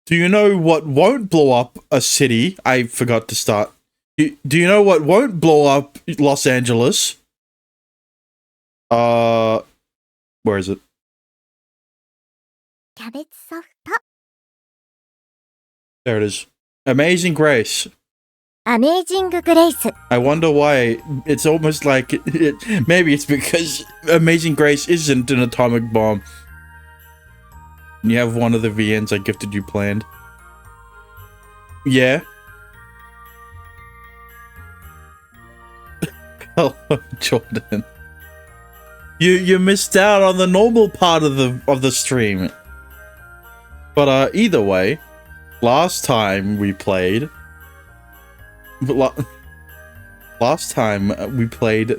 Do you know what won't blow up a city? I forgot to start. Do you know what won't blow up Los Angeles? Where is it? キャベツソフト There it is. Amazing Grace. アメージンググレイス I wonder why. It's almost like maybe it's because Amazing Grace isn't an atomic bomb. And you have one of the VNs I gifted you planned. Yeah. Hello, Jordan. You missed out on the normal part of the stream. But either way, last time we played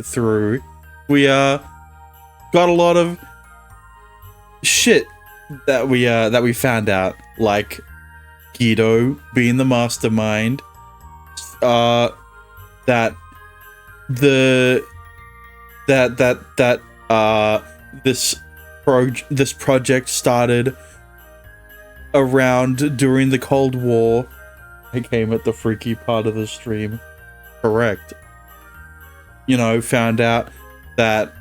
through, we got a lot of shit that we found out, like Guido being the mastermind, that this project started around during the Cold War. I came at the freaky part of the stream. Correct. You know, found out that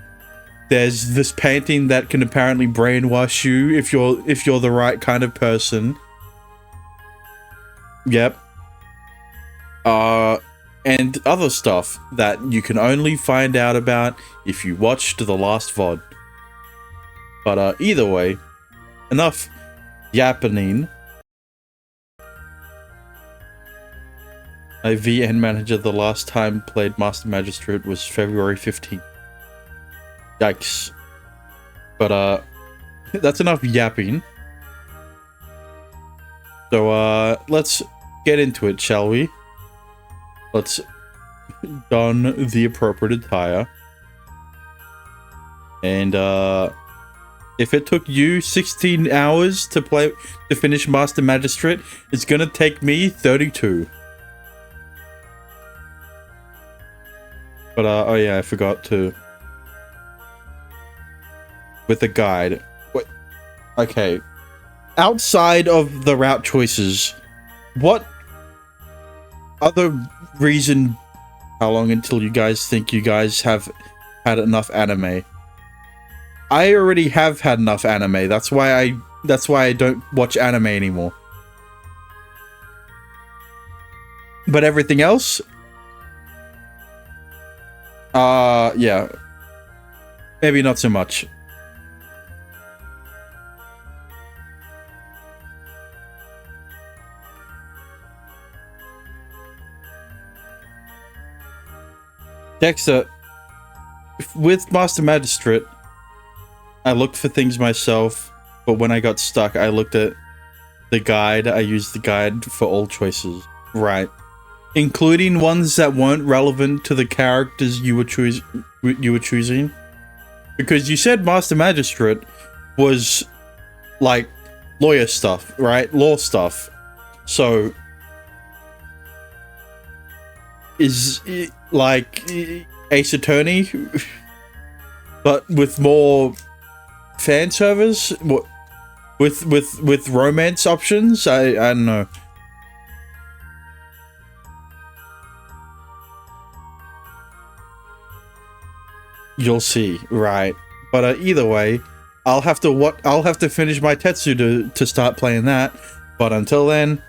there's this painting that can apparently brainwash you if you're the right kind of person. Yep. And other stuff that you can only find out about if you watched the last VOD. But either way, enough yappening. My VN manager the last time played Master Magistrate was February 15th. Yikes. But that's enough yapping. So let's get into it, shall we? Let's don the appropriate attire. And if it took you 16 hours to finish Master Magistrate, it's gonna take me 32. But oh yeah, I forgot to with the guide. What? Okay. Outside of the route choices, what other reason? How long until you guys think you guys have had enough anime? I already have had enough anime. That's why I don't watch anime anymore. But everything else, yeah, maybe not so much. Dexter, with Master Magistrate, I looked for things myself, but when I got stuck, I looked at the guide. I used the guide for all choices. Right. Including ones that weren't relevant to the characters you were choosing. Because you said Master Magistrate was like lawyer stuff, right? Law stuff. So is it like Ace Attorney, but with more fan service, with romance options? I don't know. You'll see, right? But either way, I'll have to finish my Tetsu to start playing that. But until then,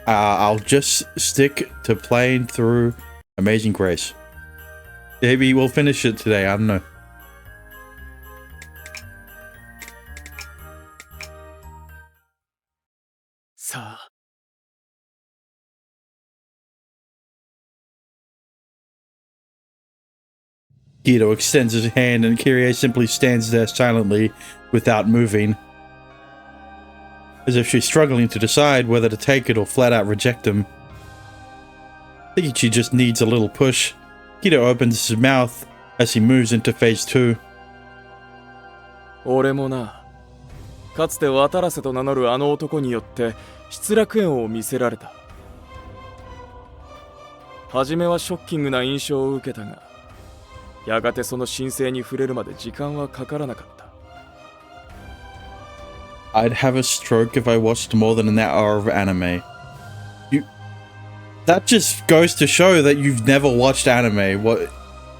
I'll just stick to playing through Amazing Grace. Maybe we'll finish it today. I don't know. Guido extends his hand and Kyrie simply stands there silently without moving, as if she's struggling to decide whether to take it or flat out reject him. Thinking she just needs a little push, Guido opens his mouth as he moves into phase 2. 俺もな、かつて渡らせと名乗るあの男によって失楽園を見せられた。初めはショッキングな印象を受けたが、やがてその神聖に触れるまで時間はかからなかった。I'd have a stroke if I watched more than an hour of anime. That just goes to show that you've never watched anime. What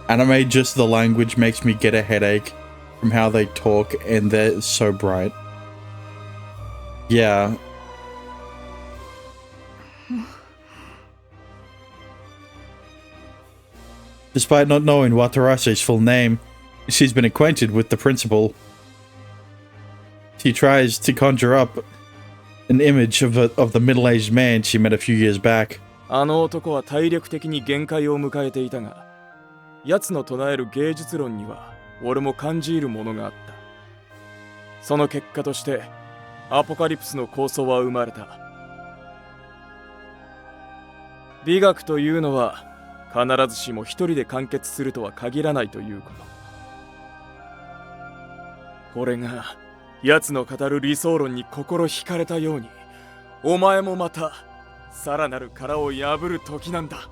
anime, just the language makes me get a headache from how they talk, and they're so bright. Yeah. Despite not knowing Watarase's full name, she's been acquainted with the principal. She tries to conjure up an image of the middle-aged man she met a few years back. あの男は体力的に限界を迎えていたが、奴の唱える芸術論には俺も感じ入るものがあった。その結果としてアポカリプスの構想は生まれた。美学というのは必ずしも一人で完結するとは限らないということ。俺が奴の語る理想論に心惹かれたように、お前もまたさらなる殻を破る時なんだ。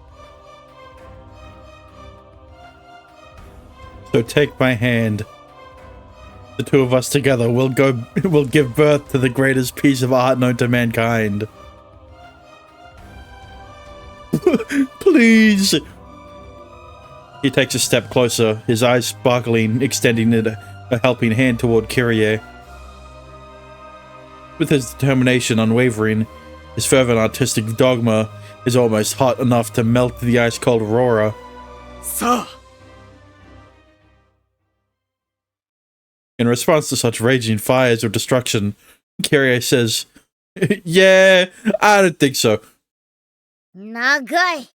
So take my hand. The two of us together will give birth to the greatest piece of art known to mankind. Please. He takes a step closer, his eyes sparkling, extending a helping hand toward Kyrie. With his determination unwavering, his fervent artistic dogma is almost hot enough to melt the ice-cold Aurora. Sir! In response to such raging fires of destruction, Kyrie says, "Yeah, I don't think so." 長い。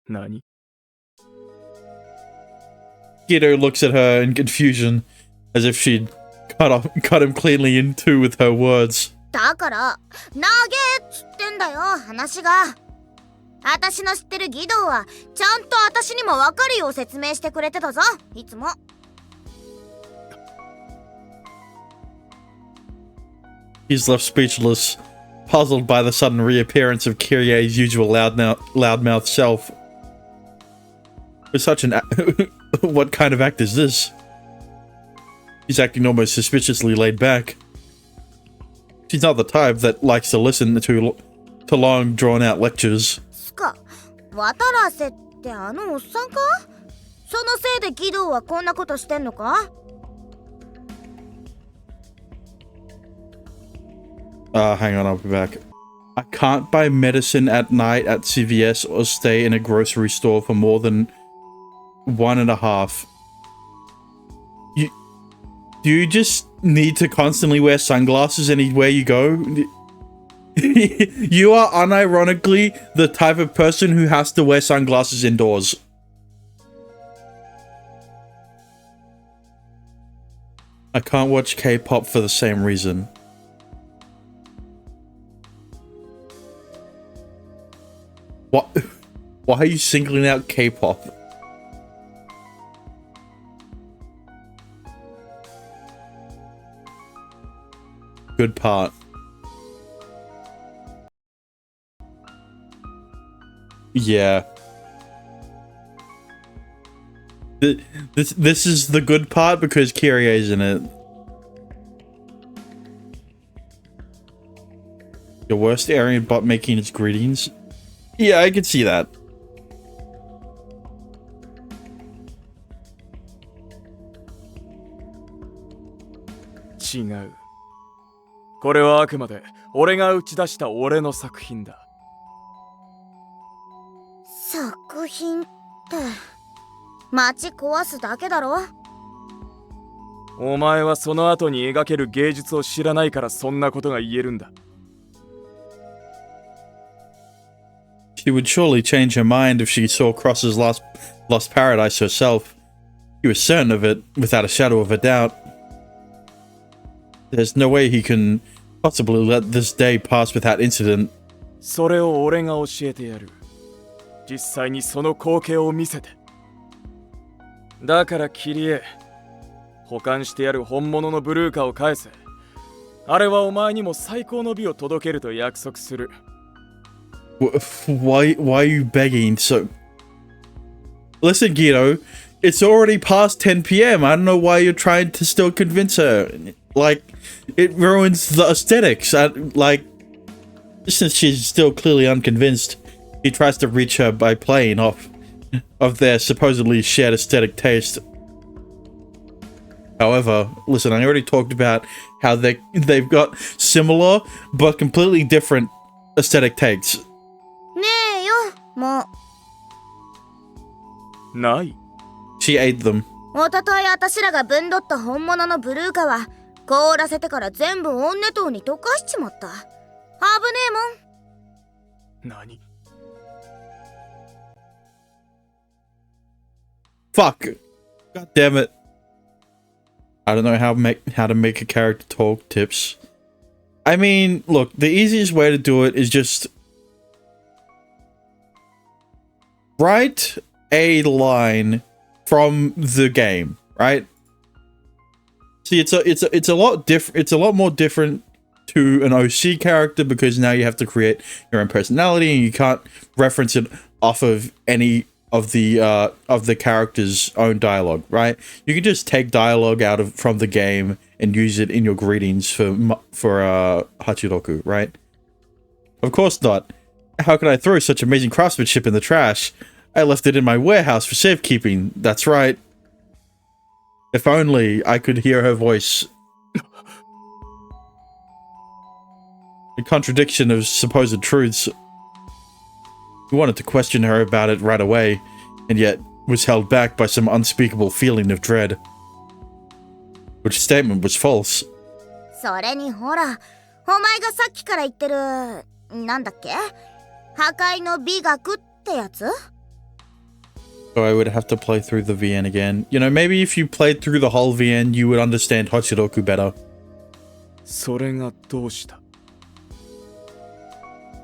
何? Guido looks at her in confusion, as if she'd cut him cleanly in two with her words. だから、長えっつってんだよ、話が。私の知ってる義堂は、ちゃんと私にもわかるよう説明してくれてたぞ、いつも。He's left speechless, puzzled by the sudden reappearance of Kyrie's usual loudmouth self. With such an what kind of act is this? He's acting almost suspiciously laid back. She's not the type that likes to listen to long, drawn-out lectures. つか、渡良瀬ってあのおっさんか？そのせいで義堂はこんなことしてんのか？ Hang on, I'll be back. I can't buy medicine at night at CVS or stay in a grocery store for more than 1.5. Do you just need to constantly wear sunglasses anywhere you go? You are unironically the type of person who has to wear sunglasses indoors. I can't watch K-pop for the same reason. What? Why are you singling out K-pop? Good part. Yeah. This is the good part because Kyrie's in it. Your worst Aryan bot making its greetings? Yeah, I can see that.違う。これはあくまで俺が打ち出した俺の作品だ。作品って街壊すだけだろ？お前はその後に描ける芸術を知らないからそんなことが言えるんだ。She would surely change her mind if she saw Cross's Lost Paradise herself. He was certain of it, without a shadow of a doubt. There's no way he can possibly let this day pass without incident. それを俺が教えてやる。実際にその光景を見せて。だからキリエ、保管してやる本物のブルーカを返せ。あれはお前にも最高の美を届けると約束する。Why are you begging so? Listen, Guido, it's already past 10 p.m. I don't know why you're trying to still convince her. Like, it ruins the aesthetics. Like, since she's still clearly unconvinced, he tries to reach her by playing off of their supposedly shared aesthetic taste. However, listen, I already talked about how they've got similar but completely different aesthetic tastes. ねえよ、もう。ない。 She ate them. おととい私らがぶんどった本物のブルーカは凍らせてから全部オンネ島に溶かしちまった。危ねえもん。何？ Fuck. God damn it. I don't know how to make a character talk tips. I mean, look, the easiest way to do it is just write a line from the game, right? See, it's a lot different. It's a lot more different to an OC character because now you have to create your own personality and you can't reference it off of any of the character's own dialogue, right? You can just take dialogue from the game and use it in your greetings for Hachiroku, right? Of course not. How could I throw such amazing craftsmanship in the trash? I left it in my warehouse for safekeeping. That's right. If only I could hear her voice. A contradiction of supposed truths. He wanted to question her about it right away, and yet was held back by some unspeakable feeling of dread. Which statement was false. それにほら、お前がさっきから言ってる、なんだっけ？破壊の美学ってやつ？ So I would have to play through the VN again. You know, maybe if you played through the whole VN, you would understand Hachiroku better. それがどうした？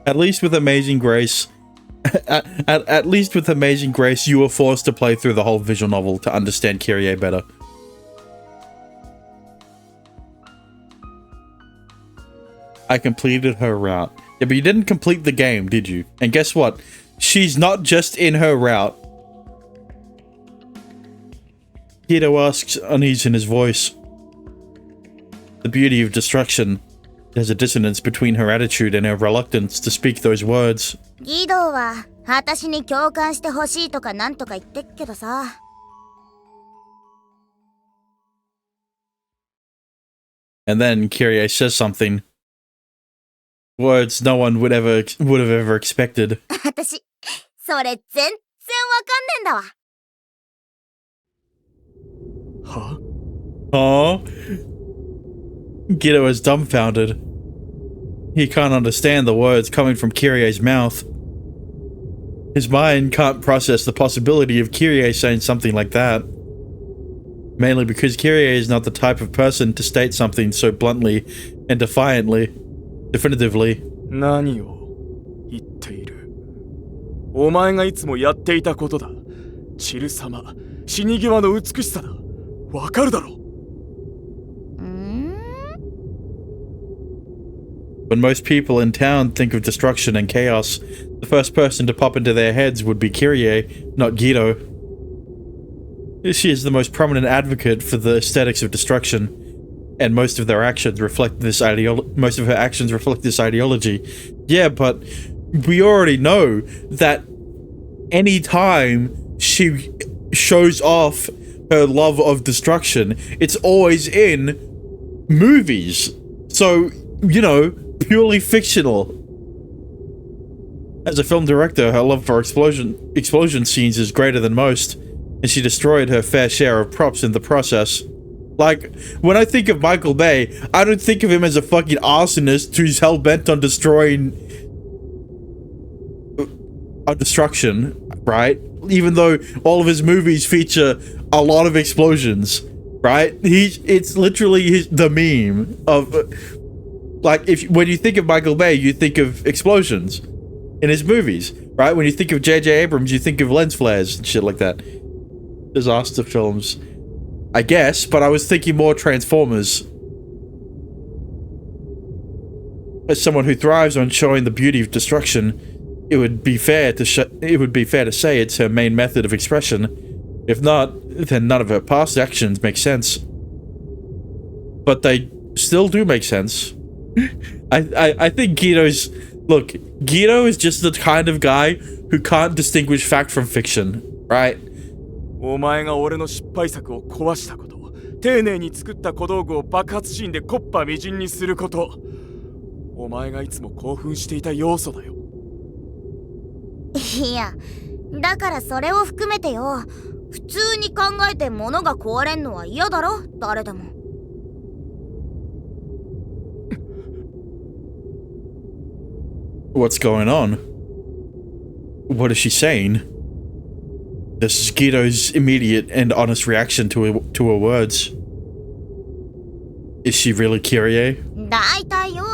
At least with Amazing Grace, at least with Amazing Grace, you were forced to play through the whole visual novel to understand Kyrie better. I completed her route. Yeah, but you didn't complete the game, did you? And guess what? She's not just in her route. Hito asks, unease in his voice. The beauty of destruction. There's a dissonance between her attitude and her reluctance to speak those words. ギドは私に共感してほしいとかなんとか言ってっけどさ。And then Kyrie says something. Words no one would have ever expected. 私、それ全然わかんねえんだわ。は？ Huh? Gito is dumbfounded. He can't understand the words coming from Kyrie's mouth. His mind can't process the possibility of Kyrie saying something like that. Mainly because Kyrie is not the type of person to state something so bluntly and definitively. 何を言っている？お前がいつもやっていたことだ。チル様、死に際の美しさだ。わかるだろ？ When most people in town think of destruction and chaos, the first person to pop into their heads would be Kyrie, not Gito. She is the most prominent advocate for the aesthetics of destruction, and most of her actions reflect this ideology. Yeah, but we already know that any time she shows off her love of destruction, it's always in movies. So, you know, purely fictional. As a film director, her love for explosion scenes is greater than most, and she destroyed her fair share of props in the process. Like, when I think of Michael Bay, I don't think of him as a fucking arsonist who's hell-bent on destroying... destruction, right? Even though all of his movies feature a lot of explosions, right? It's literally the meme of... Like, when you think of Michael Bay, you think of explosions in his movies, right? When you think of J.J. Abrams, you think of lens flares and shit like that. Disaster films, I guess, but I was thinking more Transformers. As someone who thrives on showing the beauty of destruction, it would be fair to say it's her main method of expression. If not, then none of her past actions make sense. But they still do make sense. I think Guido's... Look, Guido is just the kind of guy who can't distinguish fact from fiction, right? お前が俺の失敗作を壊したこと、丁寧に作った小道具を爆発シーンで木っ端みじんにすること、お前がいつも興奮していた要素だよ。いや、だからそれを含めてよ。普通に考えて物が壊れんのは嫌だろ、誰でも。What's going on? What is she saying? This is Guido's immediate and honest reaction to her words. Is she really Kyrie? だいたいよ。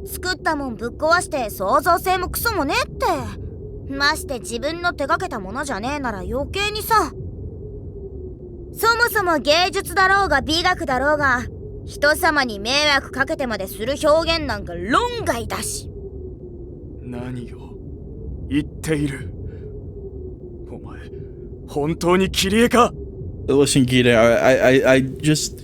作ったもんぶっ壊して創造性もクソもねって。まして自分の手がけたものじゃねえなら余計にさ。そもそも芸術だろうが美学だろうが、人様に迷惑かけてまでする表現なんか論外だし。何を言っている？お前、本当にキリエか？ Listen, Guido, I just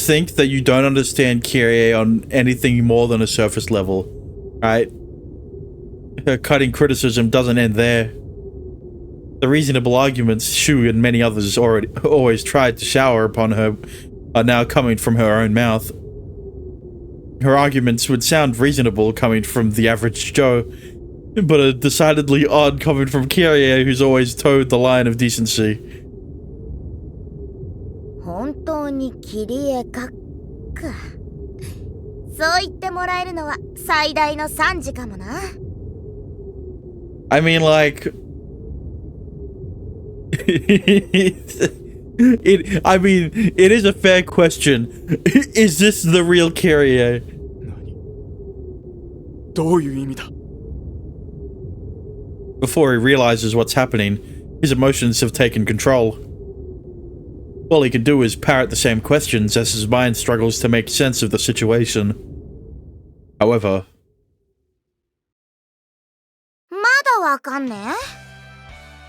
think that you don't understand Kyrie on anything more than a surface level, right? Her cutting criticism doesn't end there. The reasonable arguments Shu and many others always tried to shower upon her are now coming from her own mouth. Her arguments would sound reasonable coming from the average Joe, but are decidedly odd coming from Kyrie, who's always towed the line of decency. 本当にキリエかそう言ってもらえるのは最大の賛辞かもな。I mean, like... it is a fair question. Is this the real Kyrie? どういう意味だ? Before he realizes what's happening, his emotions have taken control. All he can do is parrot the same questions as his mind struggles to make sense of the situation. However... まだわかんねえ。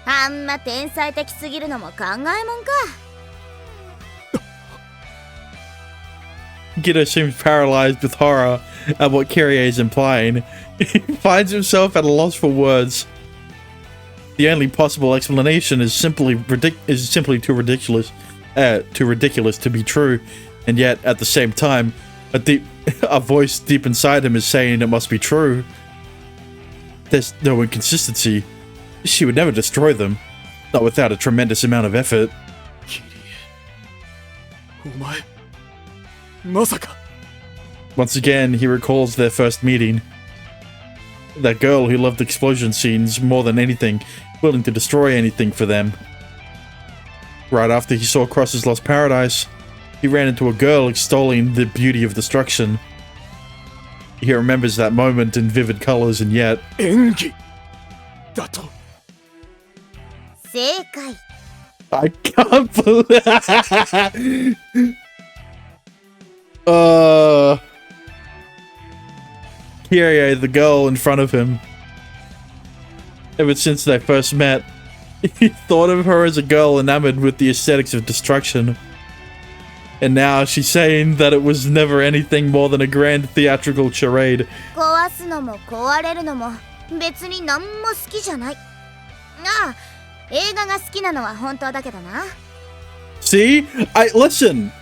あんま天才的すぎるのも考えもんか。Guido seems paralyzed with horror at what Kyrie is implying. He finds himself at a loss for words. The only possible explanation is simply too ridiculous to be true, and yet at the same time, a voice deep inside him is saying it must be true. There's no inconsistency. She would never destroy them, not without a tremendous amount of effort. キリエ、お前、まさか。 Once again, he recalls their first meeting. That girl who loved explosion scenes more than anything, willing to destroy anything for them. Right after he saw Cross's Lost Paradise, he ran into a girl extolling the beauty of destruction. He remembers that moment in vivid colors, and yet... 演技だと。正解。 I can't believe... Kyrie, the girl in front of him. Ever since they first met, he thought of her as a girl enamored with the aesthetics of destruction. And now she's saying that it was never anything more than a grand theatrical charade. 壊すのも壊れるのも別に何も好きじゃない。ああ、映画が好きなのは本当だけどな。See? Listen.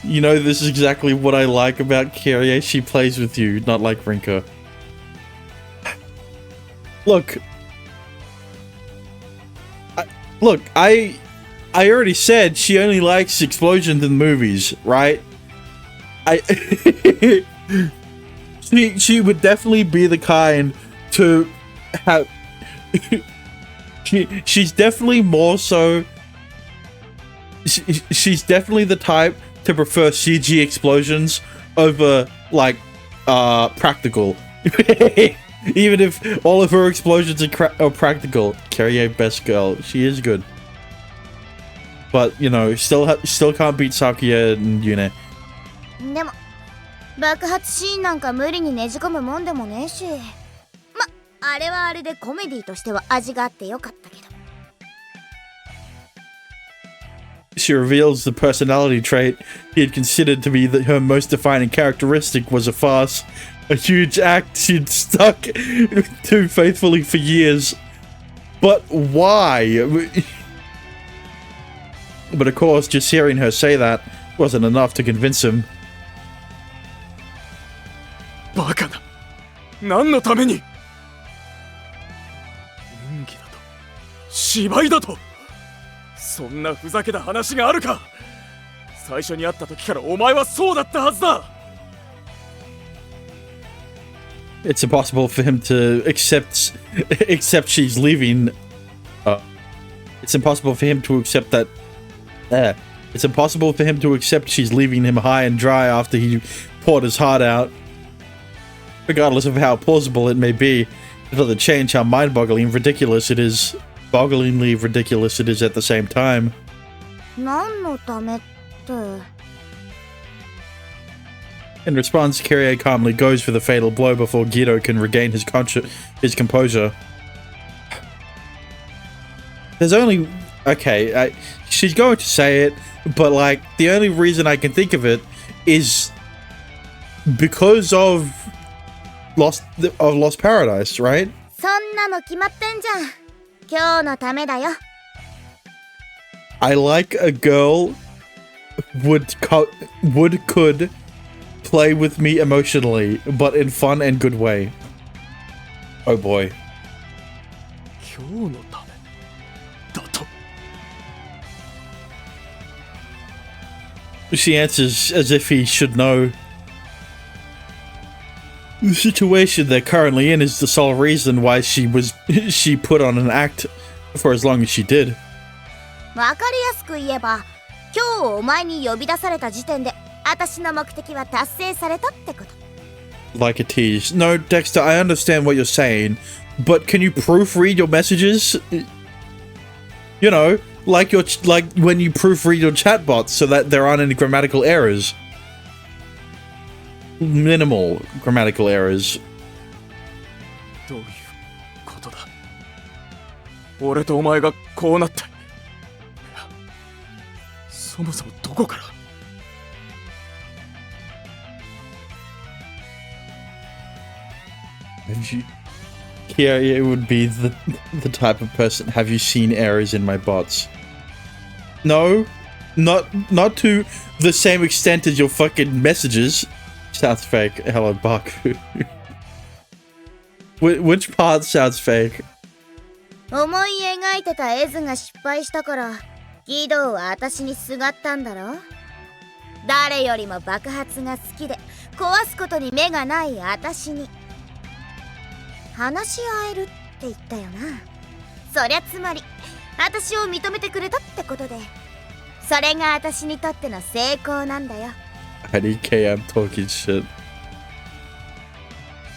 You know, this is exactly what I like about Kyrie. She plays with you, not like Rinka. Look. I already said she only likes explosions in movies, right? She would definitely be the kind to have... she's definitely more so... She's definitely the type to prefer CG explosions over, like, practical. Even if all of her explosions are practical. Kyrie, best girl. She is good. But, you know, still can't beat Sakuya and Yune. でも爆発シーンなんか無理にねじ込むもんでもねえし。あれはあれでコメディとしては味があってよかったけど。 She reveals the personality trait he had considered to be her most defining characteristic was a farce, a huge act she'd stuck to faithfully for years. But why? But of course, just hearing her say that wasn't enough to convince him. バカな。何のために？演技だと、芝居だと、そんなふざけた話があるか。最初に会った時からお前はそうだったはずだ。It's impossible for him to accept she's leaving. It's impossible for him to accept that. It's impossible for him to accept she's leaving him high and dry after he poured his heart out. Regardless of how plausible it may be, it doesn't change how mind-boggling ridiculous it is. Bogglingly ridiculous it is at the same time. 何のためって。 In response, Kyrie calmly goes for the fatal blow before Guido can regain his composure. There's only... Okay, she's going to say it, but like, the only reason I can think of it is because of Lost Paradise, right? そんなの決まってんじゃん。今日のためだよ。 I like a girl could play with me emotionally, but in fun and good way. Oh boy. 今日のためだと。 She answers as if he should know. The situation they're currently in is the sole reason why she put on an act for as long as she did. わかりやすく言えば、今日お前に呼び出された時点で、私の目的は達成されたってこと。 Like a tease. No, Dexter, I understand what you're saying, but can you proofread your messages? You know, like when you proofread your chatbots so that there aren't any grammatical errors. Minimal grammatical errors. どういうことだ。俺とお前がこうなって。いや、そもそもどこから。 Yeah, it would be the type of person. Have you seen errors in my bots? No, not to the same extent as your fucking messages. Sounds fake. Hello, Baku. Which part sounds fake? 思い描いてた絵図が失敗したから、ギドは私にすがったんだろ。誰よりも爆発が好きで、壊すことに目がない私に。 話し合えるって言ったよな。そりゃつまり私を認めてくれたってことで、それが私にとっての成功なんだよ。 IDK, I'm talking shit.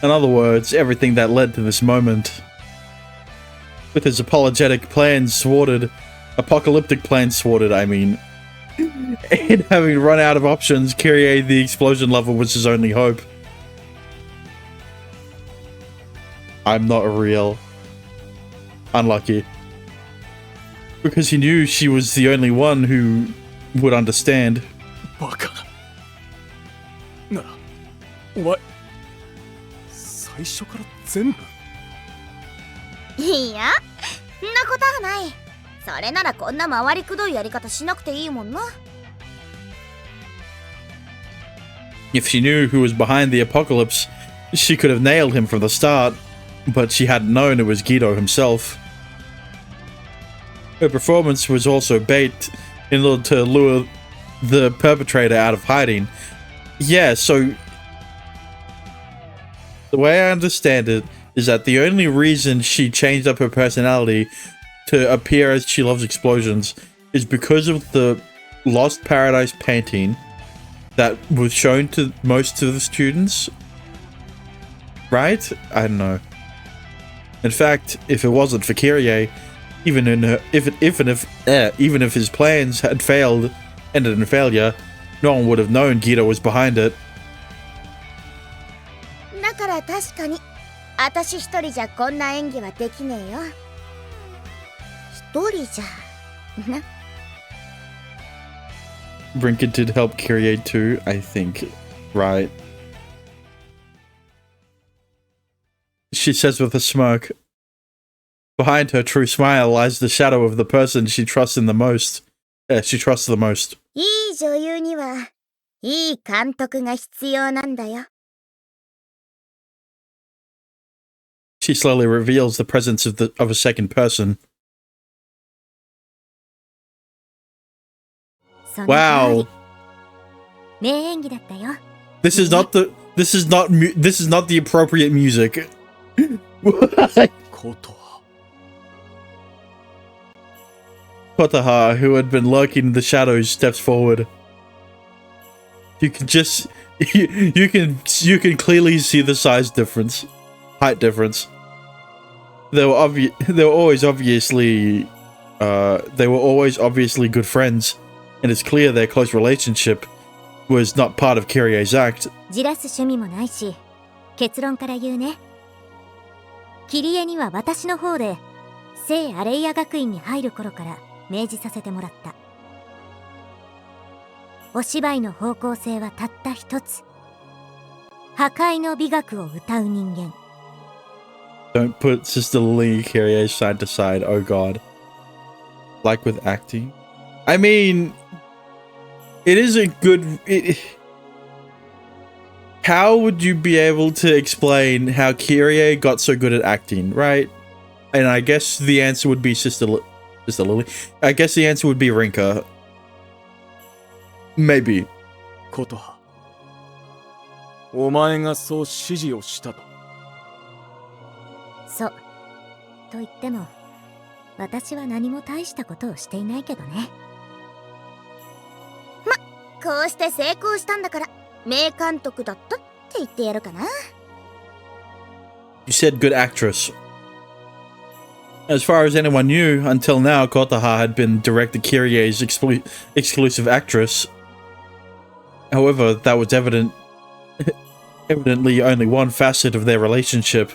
In other words, everything that led to this moment. With his apocalyptic plans thwarted, I mean. And having run out of options, Kyrie the explosion lover was his only hope. I'm not real. Unlucky. Because he knew she was the only one who would understand. バカな。なら、お前、最初から全部。いや、そんなことはない。それならこんな回りくどいやり方しなくていいもんな。 If she knew who was behind the apocalypse, she could have nailed him from the start. But she hadn't known it was Guido himself. Her performance was also bait in order to lure the perpetrator out of hiding. Yeah, so the way I understand it is that the only reason she changed up her personality to appear as she loves explosions is because of the Lost Paradise painting that was shown to most of the students. Right? I don't know. In fact, if it wasn't for Kyrie, even if his plans had ended in failure, no one would have known Guido was behind it. だから確かに私一人じゃこんな演技はできねえよ。一人じゃな。Rinka did help Kyrie too, I think. Right. She says with a smirk. Behind her true smile lies the shadow of the person she trusts in the most. She trusts the most. いい女優にはいい監督が必要なんだよ。She slowly reveals the presence of a second person. Wow. 名演技だったよ。This is not the appropriate music. Kotaha, who had been lurking in the shadows, steps forward. You can clearly see the size difference, height difference. They were always obviously good friends, and it's clear their close relationship was not part of Kyrie's act. じらす趣味もないし、結論から言うね。キリエには私の方で聖アレイア学院に入る頃から命じさせてもらった。お芝居の方向性はたった一つ。破壊の美学を歌う人間。Don't put Sister Lily Kyrie side to side, oh god. Like with acting? I mean, it is a good... How would you be able to explain how Kyrie got so good at acting, right? And I guess the answer would be Sister Lily. I guess the answer would be Rinka. Maybe. コトハ、お前がそう指示をしたと。そう。と言っても、私は何も大したことをしていないけどね。こうして成功したんだから、名監督だったって言ってやるかな。You said good actress. As far as anyone knew, until now, Kotaha had been Director Kyrie's exclusive actress. However, that was evidently only one facet of their relationship.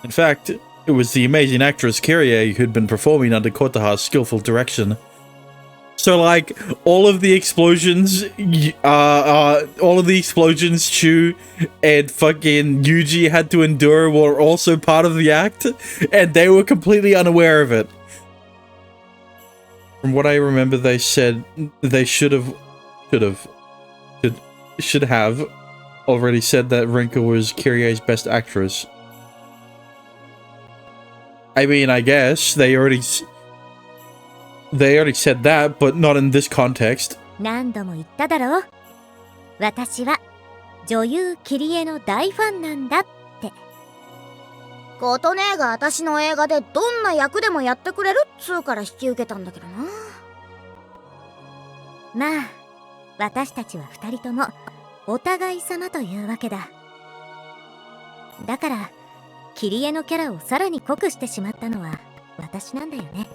In fact, it was the amazing actress Kyrie who'd been performing under Kotaha's skillful direction. So, like, all of the explosions Shu and fucking Yuji had to endure were also part of the act, and they were completely unaware of it. From what I remember, they said they should have already said that Rinka was Kyrie's best actress. I mean, I guess they already said that, but not in this context. 何度も言っただろう。私は女優キリエの大ファンなんだって。コト姉が私の映画でどんな役でもやってくれるっつうから引き受けたんだけどな。まあ、私たちは二人ともお互い様というわけだ。だから、キリエのキャラをさらに濃くしてしまったのは私なんだよね。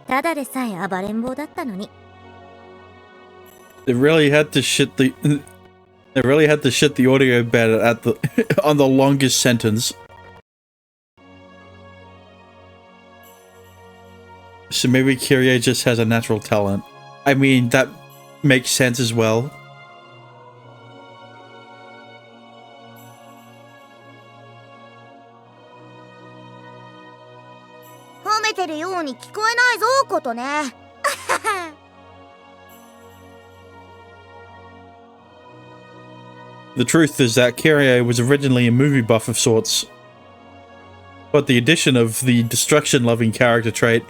ただでさえ暴れん坊だったのに。They really had to shit the audio bed at the on the longest sentence. So maybe Kyrie just has a natural talent. I mean, that makes sense as well. 褒めてるように聞こえないぞ、ことね。The truth is that Kyrie was originally a movie buff of sorts. But the addition of the destruction-loving character trait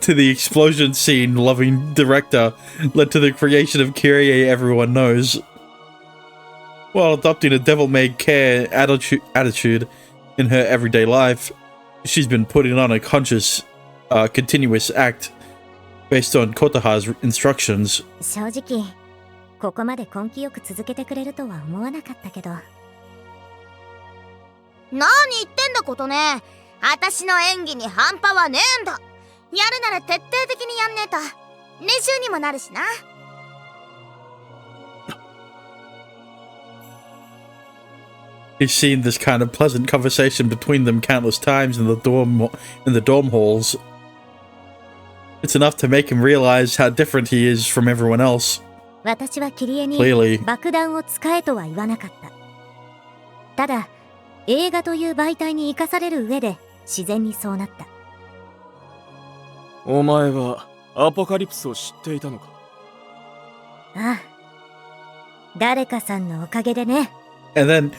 to the explosion scene-loving director led to the creation of Kyrie everyone knows. While adopting a devil-may-care attitude in her everyday life, she's been putting on a conscious, continuous act based on Kotaha's instructions. 正直、ここまで根気よく続けてくれるとは思わなかったけど。何言ってんだことね。私の演技に半端はねえんだ。やるなら徹底的にやんねえと練習にもなるしな。He's seen this kind of pleasant conversation between them countless times in the dorm halls. It's enough to make him realize how different he is from everyone else. 私はキリエに Clearly. 爆弾を使えとは言わなかった。ただ、映画という媒体に生かされる上で自然にそうなった。お前はアポカリプスを知っていたのか？ああ。誰かさんのおかげでね。And then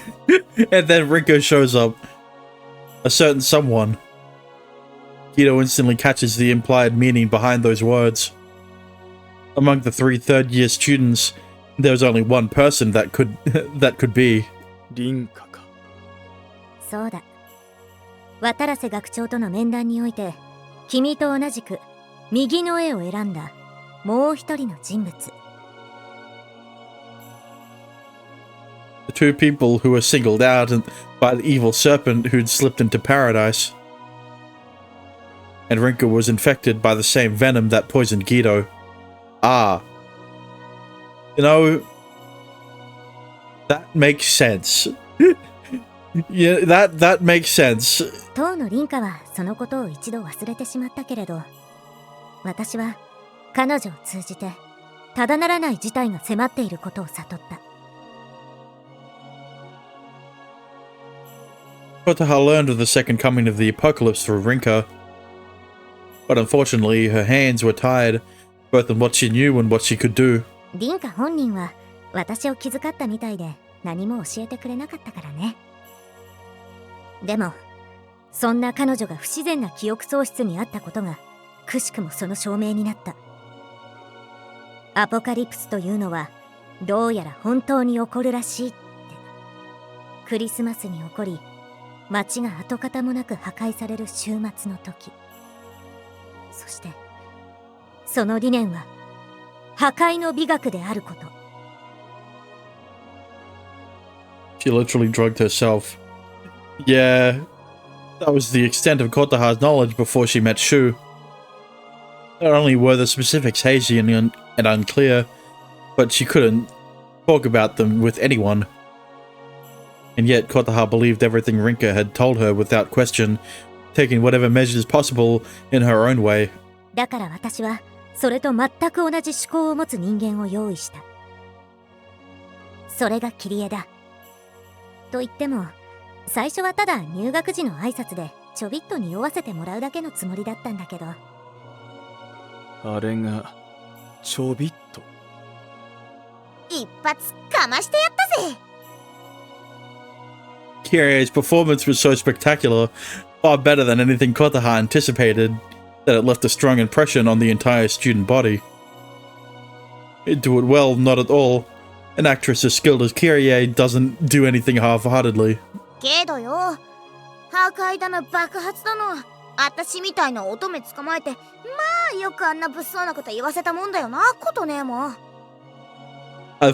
Rinko shows up. A certain someone. Guido instantly catches the implied meaning behind those words. Among the 3 third-year students, there was only one person that could be. リンカか。そうだ。渡良瀬学長との面談において、君と同じく右の絵を選んだもう一人の人物。The 2 people who were singled out by the evil serpent who'd slipped into paradise. And Rinka was infected by the same venom that poisoned Guido. Ah. You know, that makes sense. Yeah, that makes sense. 当のリンカはそのことを一度忘れてしまったけれど、私は彼女を通じてただならない事態が迫っていることを悟った。Kotaha learned of the second coming of the apocalypse through Rinka. But unfortunately, her hands were tied, both in what she knew and what she could do. リンカ本人は私を気遣ったみたいで何も教えてくれなかったからね。でも、そんな彼女が不自然な記憶喪失にあったことがくしくもその証明になった。アポカリプスというのはどうやら本当に起こるらしいって。クリスマスに起こり、街が跡形もなく破壊される終末の時。そしてその理念は破壊の美学であること。She literally drugged herself. Yeah, that was the extent of Kotaha's knowledge before she met Shu. Not only were the specifics hazy and unclear, but she couldn't talk about them with anyone. And yet Kotaha believed everything Rinka had told her without question, taking whatever measures possible in her own way. だから私はそれと全く同じ思考を持つ人間を用意した。それがキリエだ。と言っても、最初はただ入学時の挨拶でちょびっと匂わせてもらうだけのつもりだったんだけど。あれがちょびっと。一発かましてやったぜ。Kirie's performance was so spectacular, far better than anything Kotaha anticipated, that it left a strong impression on the entire student body. It do it well, not at all. An actress as skilled as Kirie doesn't do anything half-heartedly. けどよ、破壊だの爆発だの、私みたいな乙女捕まえて、まあよくあんな物騒なこと言わせたもんだよな、ことねえもん。A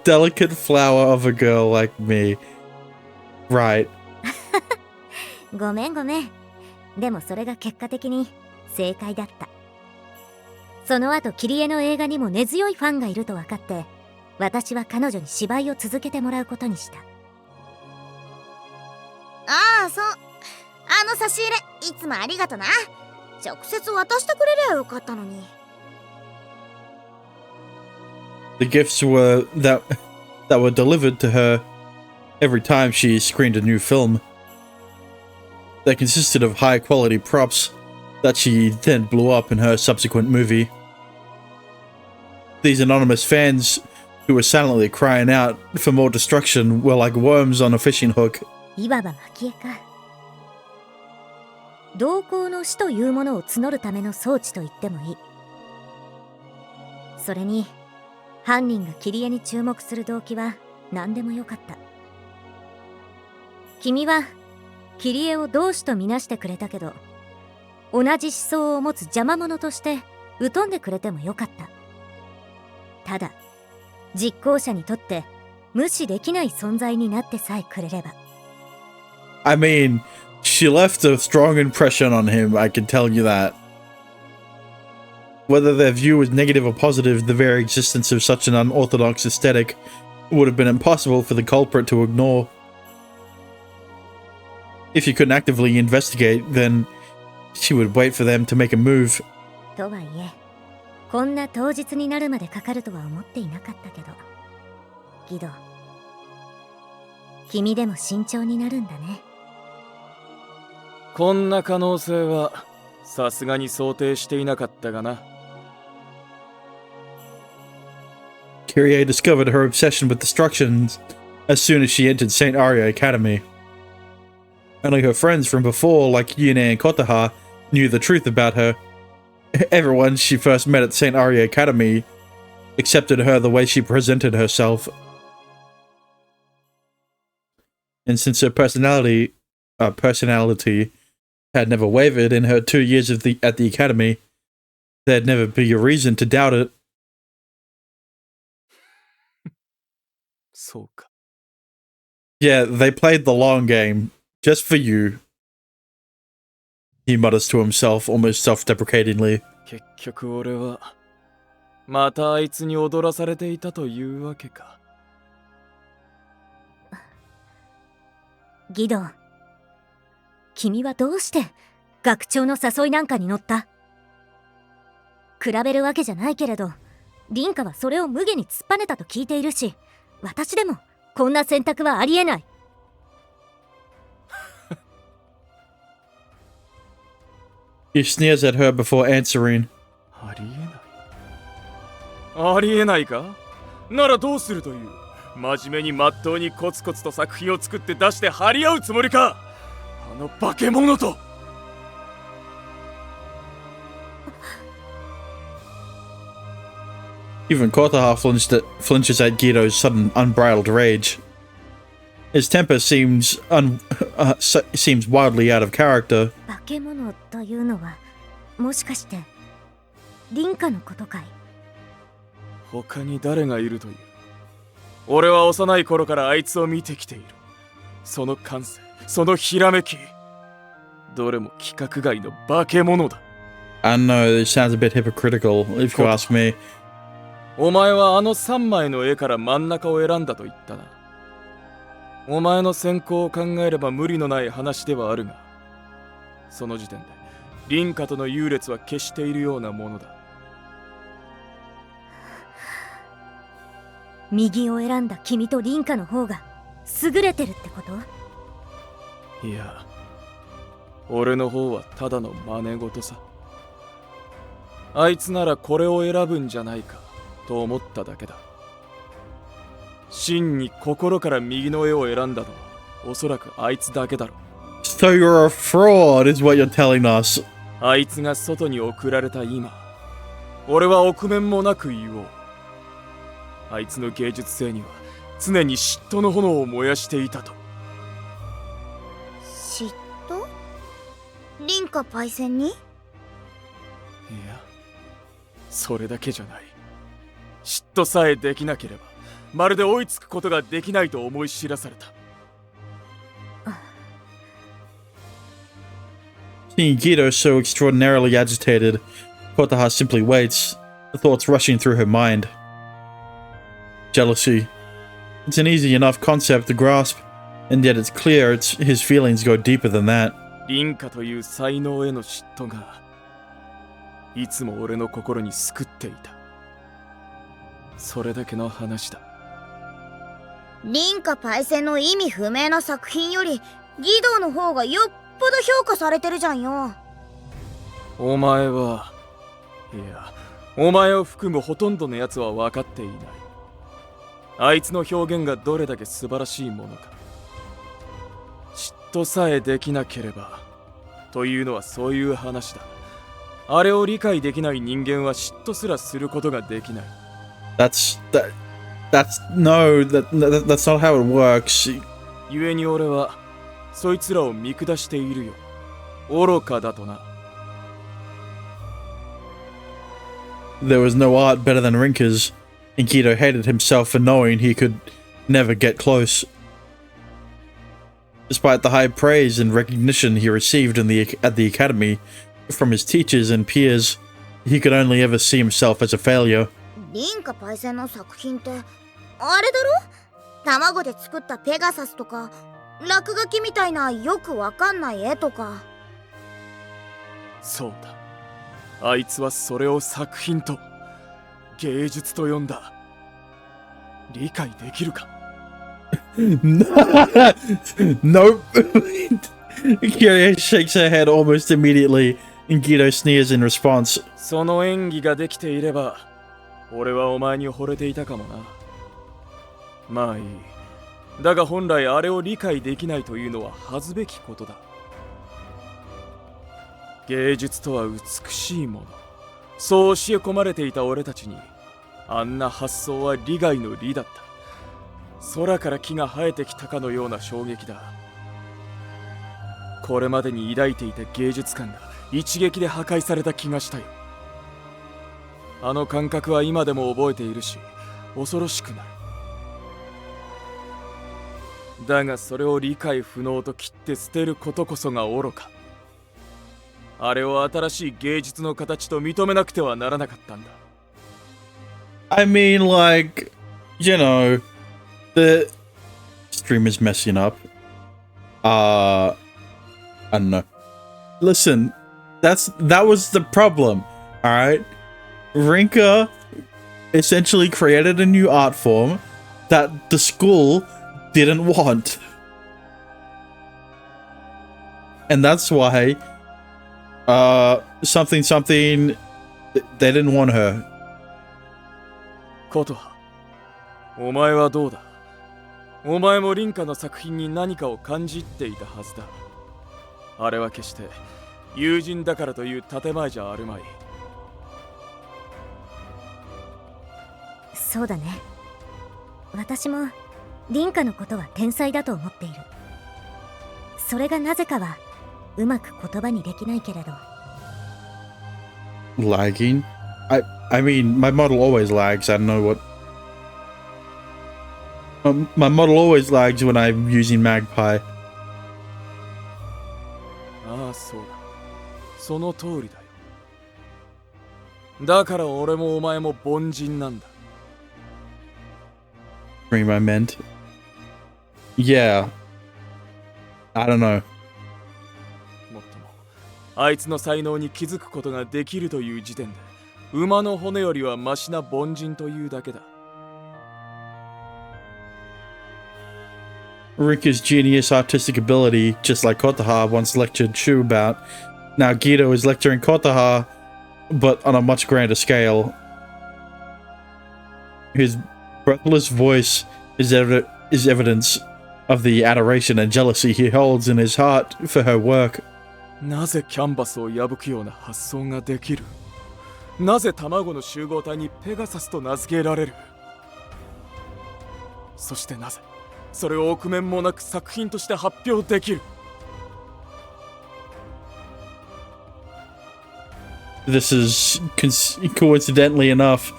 delicate flower of a girl like me. Right. ごめんごめん。でもそれが結果的に正解だった。その後キリエの映画にも根強いファンがいると分かって、私は彼女に芝居を続けてもらうことにした。ああ、そう。あの差し入れ、いつもありがとな。直接渡してくれりゃよかったのに。The gifts were that were delivered to her every time she screened a new film. They consisted of high-quality props that she then blew up in her subsequent movie. These anonymous fans who were silently crying out for more destruction were like worms on a fishing hook. いわば蒔絵か。同行の死というものを募るための装置と言ってもいい。それに犯人がキリエに注目する動機は何でもよかった。君はキリエを同志とみなしてくれたけど、同じ思想を持つ邪魔者として疎んでくれてもよかった。ただ実行者にとって無視できない存在になってさえくれれば。I mean, she left a strong impression on him, I can tell you that. Whether their view was negative or positive, the very existence of such an unorthodox aesthetic would have been impossible for the culprit to ignore. If you couldn't actively investigate, then she would wait for them to make a move. とはいえ、こんな当日になるまでかかるとは思っていなかったけど、ギド、君でも慎重になるんだね。こんな可能性はさすがに想定していなかったがな。Kyrie discovered her obsession with destruction as soon as she entered St. Aria Academy. Only her friends from before, like Yune and Kotaha, knew the truth about her. Everyone she first met at St. Aria Academy accepted her the way she presented herself. And since her personality had never wavered in her 2 years at the academy, there'd never be a reason to doubt it. そうか。 Yeah, they played the long game, just for you. He mutters to himself, almost self-deprecatingly. 結局俺はまたあいつに踊らされていたというわけか。ギド、君はどうして学長の誘いなんかに乗った？比べるわけじゃないけれど、凛花はそれを無下に突っぱねたと聞いているし、私でもこんな選択はありえない。He sneers at her before answering. ありえない。ありえないか？ならどうするという？真面目にまっとうにコツコツと作品を作って出して張り合うつもりか？あの化け物と。Even Kotaha flinches at Guido's sudden unbridled rage. His temper seems wildly out of character. 化け物というのは、もしかして凛花のことかい？他に誰がいるという？俺は幼い頃からあいつを見てきている。その感性、そのひらめき、どれも規格外の化け物だ。I know this sounds a bit hypocritical, if you ask me. お前はあの3枚の絵から真ん中を選んだと言ったな。お前の選考を考えれば無理のない話ではあるが、その時点で凛花との優劣は消しているようなものだ。右を選んだ君と凛花の方が優れてるってこと？いや、俺の方はただの真似事さ。あいつならこれを選ぶんじゃないかと思っただけだ。真に心から右の絵を選んだのはおそらくあいつだけだろう。 So you're a fraud, is what you're telling us. あいつが外に送られた今、俺は臆面もなく言おう。あいつの芸術性には常に嫉妬の炎を燃やしていたと。嫉妬？凛花パイセンに？いや、それだけじゃない。嫉妬さえできなければまるで追いつくことができないと思い知らされた。Seeing Guido so extraordinarily agitated, Kotaha simply waits, the thoughts rushing through her mind. Jealousy. It's an easy enough concept to grasp, and yet it's clear his feelings go deeper than that. 凛花という才能への嫉妬がいつも俺の心に救っていた。それだけの話だ。凛花パイセンの意味不明な作品よりギドの方がよっぽど評価されてるじゃんよ。お前は、いや、お前を含むほとんどのやつは分かっていない。あいつの表現がどれだけ素晴らしいものか。嫉妬さえできなければというのはそういう話だ。あれを理解できない人間は嫉妬すらすることができない。That's not how it works. 故に俺はそいつらを見下しているよ。愚かだとな。There was no art better than Rinka's, and Guido hated himself for knowing he could never get close. Despite the high praise and recognition he received at the academy from his teachers and peers, he could only ever see himself as a failure. 凛花パイセンの作品ってあれだろ？卵で作ったペガサスとか落書きみたいなよくわかんない絵とか。そうだ。あいつはそれを作品と芸術と呼んだ。理解できるか？ Nope. Kira shakes her head almost immediately, and Guido sneers in response. その演技ができていれば、俺はお前に惚れていたかもな。まあいい。だが本来あれを理解できないというのは恥ずべきことだ。芸術とは美しいもの。そう教え込まれていた俺たちに、あんな発想は利害の利だった。空から木が生えてきたかのような衝撃だ。これまでに抱いていた芸術観が一撃で破壊された気がしたよ。あの感覚は今でも覚えているし、恐ろしくなる。だがそれを理解不能と切って捨てることこそが愚か。あれを新しい芸術の形と認めなくてはならなかったんだ。I mean, like, you know, the stream is messing up. I don't know. Listen, that was the problem. All right, Rinka essentially created a new art form that the school didn't want, and that's why something they didn't want her. 琴葉、お前はどうだ？お前も凛花の作品に何かを感じっていたはずだ。あれは決して友人だからという建前じゃあるまい。そうだね。私も凛花のことは天才だと思っている。それがなぜかはうまく言葉にできないけれど。Lagging? I mean, my model always lags. I don't know what. My model always lags when I'm using Magpie. ああ、そうだ。その通りだよ。だから俺もお前も凡人なんだ。Dream I meant. Yeah. I don't know. もっとも、あいつの才能に気づくことができるという時点で、馬の骨よりはマシな凡人というだけだ。Rinka's genius artistic ability, just like Kotaha once lectured Shu about. Now Guido is lecturing Kotaha, but on a much grander scale. His breathless voice is evidence of the adoration and jealousy he holds in his heart for her work. なぜキャンバスを破くような発想ができる？なぜ卵の集合体にペガサスと名付けられる？そしてなぜそれを臆面もなく作品として発表できる？ This is coincidentally enough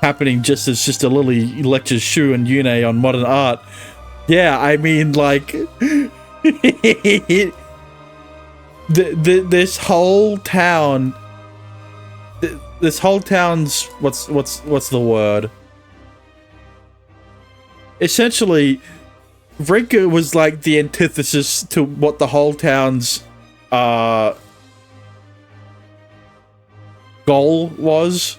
happening just as Sister Lily lectures Shu and Yune on modern art. Yeah, I mean, like, this whole town, this whole town's what's the word? Essentially, Rinka was like the antithesis to what the whole town's goal was.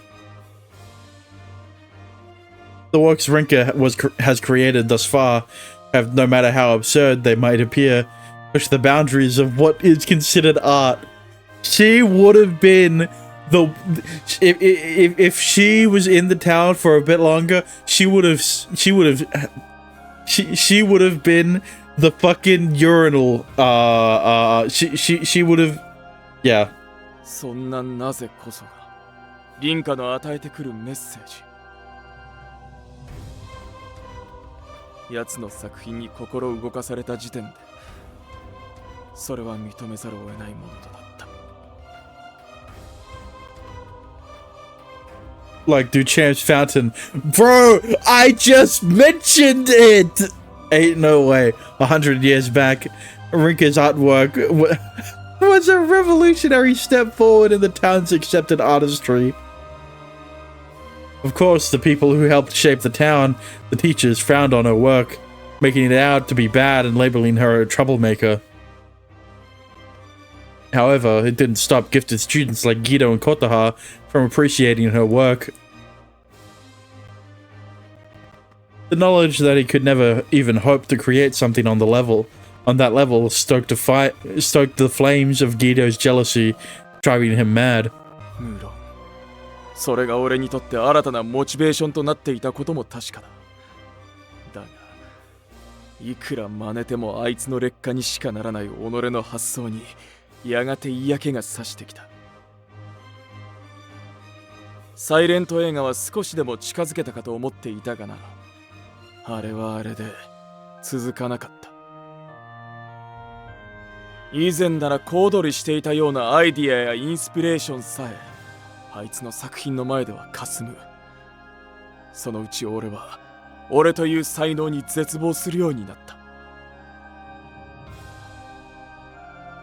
The works Rinka has created thus far have, no matter how absurd they might appear, pushed the boundaries of what is considered art. She would have been the if she was in the town for a bit longer, she would have been the fucking urinal. She would have, yeah. そんななぜこそが凛花の与えてくるメッセージ。奴の作品に心動かされた時点で、それは認めざるを得ないものとなった。Like Duchamp's fountain. Bro, I just mentioned it! Ain't no way. 100 years back, Rinka's artwork was a revolutionary step forward in the town's accepted artistry. Of course, the people who helped shape the town, the teachers, frowned on her work. making it out to be bad and labeling her a troublemaker. However, it didn't stop gifted students like Guido and Kotaha from appreciating her work. The knowledge that he could never even hope to create something on that level stoked the flames of Guido's jealousy, driving him mad. 無論それが俺にとって新たなモチベーションとなっていたことも確かだ。だがいくら真似てもあいつの劣化にしかならない己の発想にやがて嫌気がさしてきた。サイレント映画は少しでも近づけたかと思っていたがな、あれはあれで続かなかった。以前なら小躍りしていたようなアイディアやインスピレーションさえあいつの作品の前では霞む。そのうち俺は俺という才能に絶望するようになった。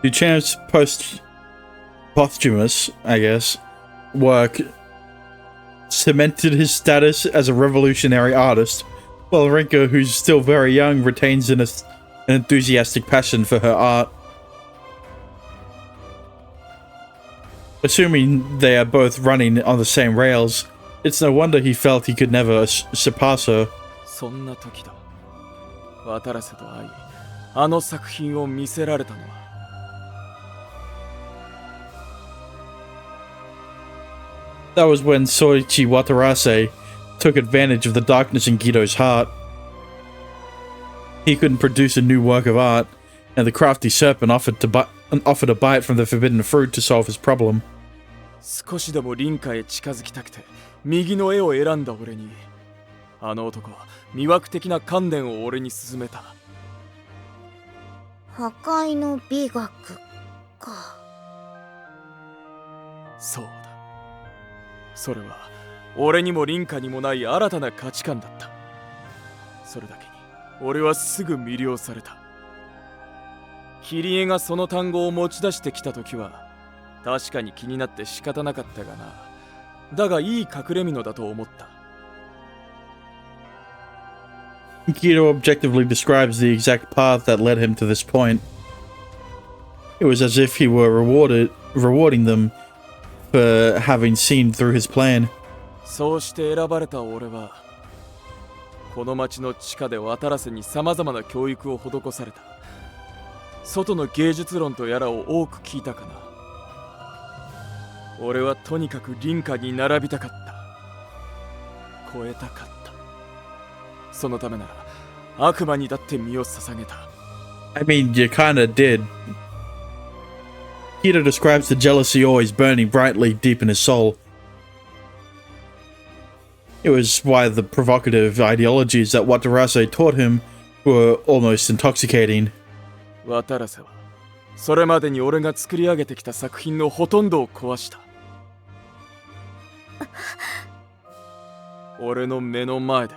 Duchamp's posthumous, I guess, work cemented his status as a revolutionary artist, while Rinka, who's still very young, retains an enthusiastic passion for her art. Assuming they are both running on the same rails, it's no wonder he felt he could never surpass her. そんな時だ。渡良瀬と会い、あの作品を見せられたのは。That was when Soichi Watarase took advantage of the darkness in Guido's heart. He couldn't produce a new work of art, and the crafty serpent offered a bite from the forbidden fruit to solve his problem. 少しでも林家へ近づきたくて右の絵を選んだ俺に、あの男は魅惑的な観念を俺に勧めた。破壊の美学か。そうだ。それは俺にも林家にもない新たな価値観だった。それだけに俺はすぐ魅了された。キリエがその単語を持ち出してきた時は確かに気になって仕方なかったがな。だがいい隠れ蓑だと思った。Guido objectively describes the exact path that led him to this point. It was as if he were rewarding them for having seen through his plan. そうして選ばれた俺はこの町の地下で渡良瀬にさまざまな教育を施された。外の芸術論とやらを多く聞いたかな。俺はとにかく林家に並びたかった。超えたかった。そのためなら悪魔にだって身を捧げた。I mean, you kinda did. Guido describes the jealousy always burning brightly deep in his soul. It was why the provocative ideologies that Watarase taught him were almost intoxicating. 渡良瀬はそれまでに俺が作り上げてきた作品のほとんどを壊した。俺の目の前で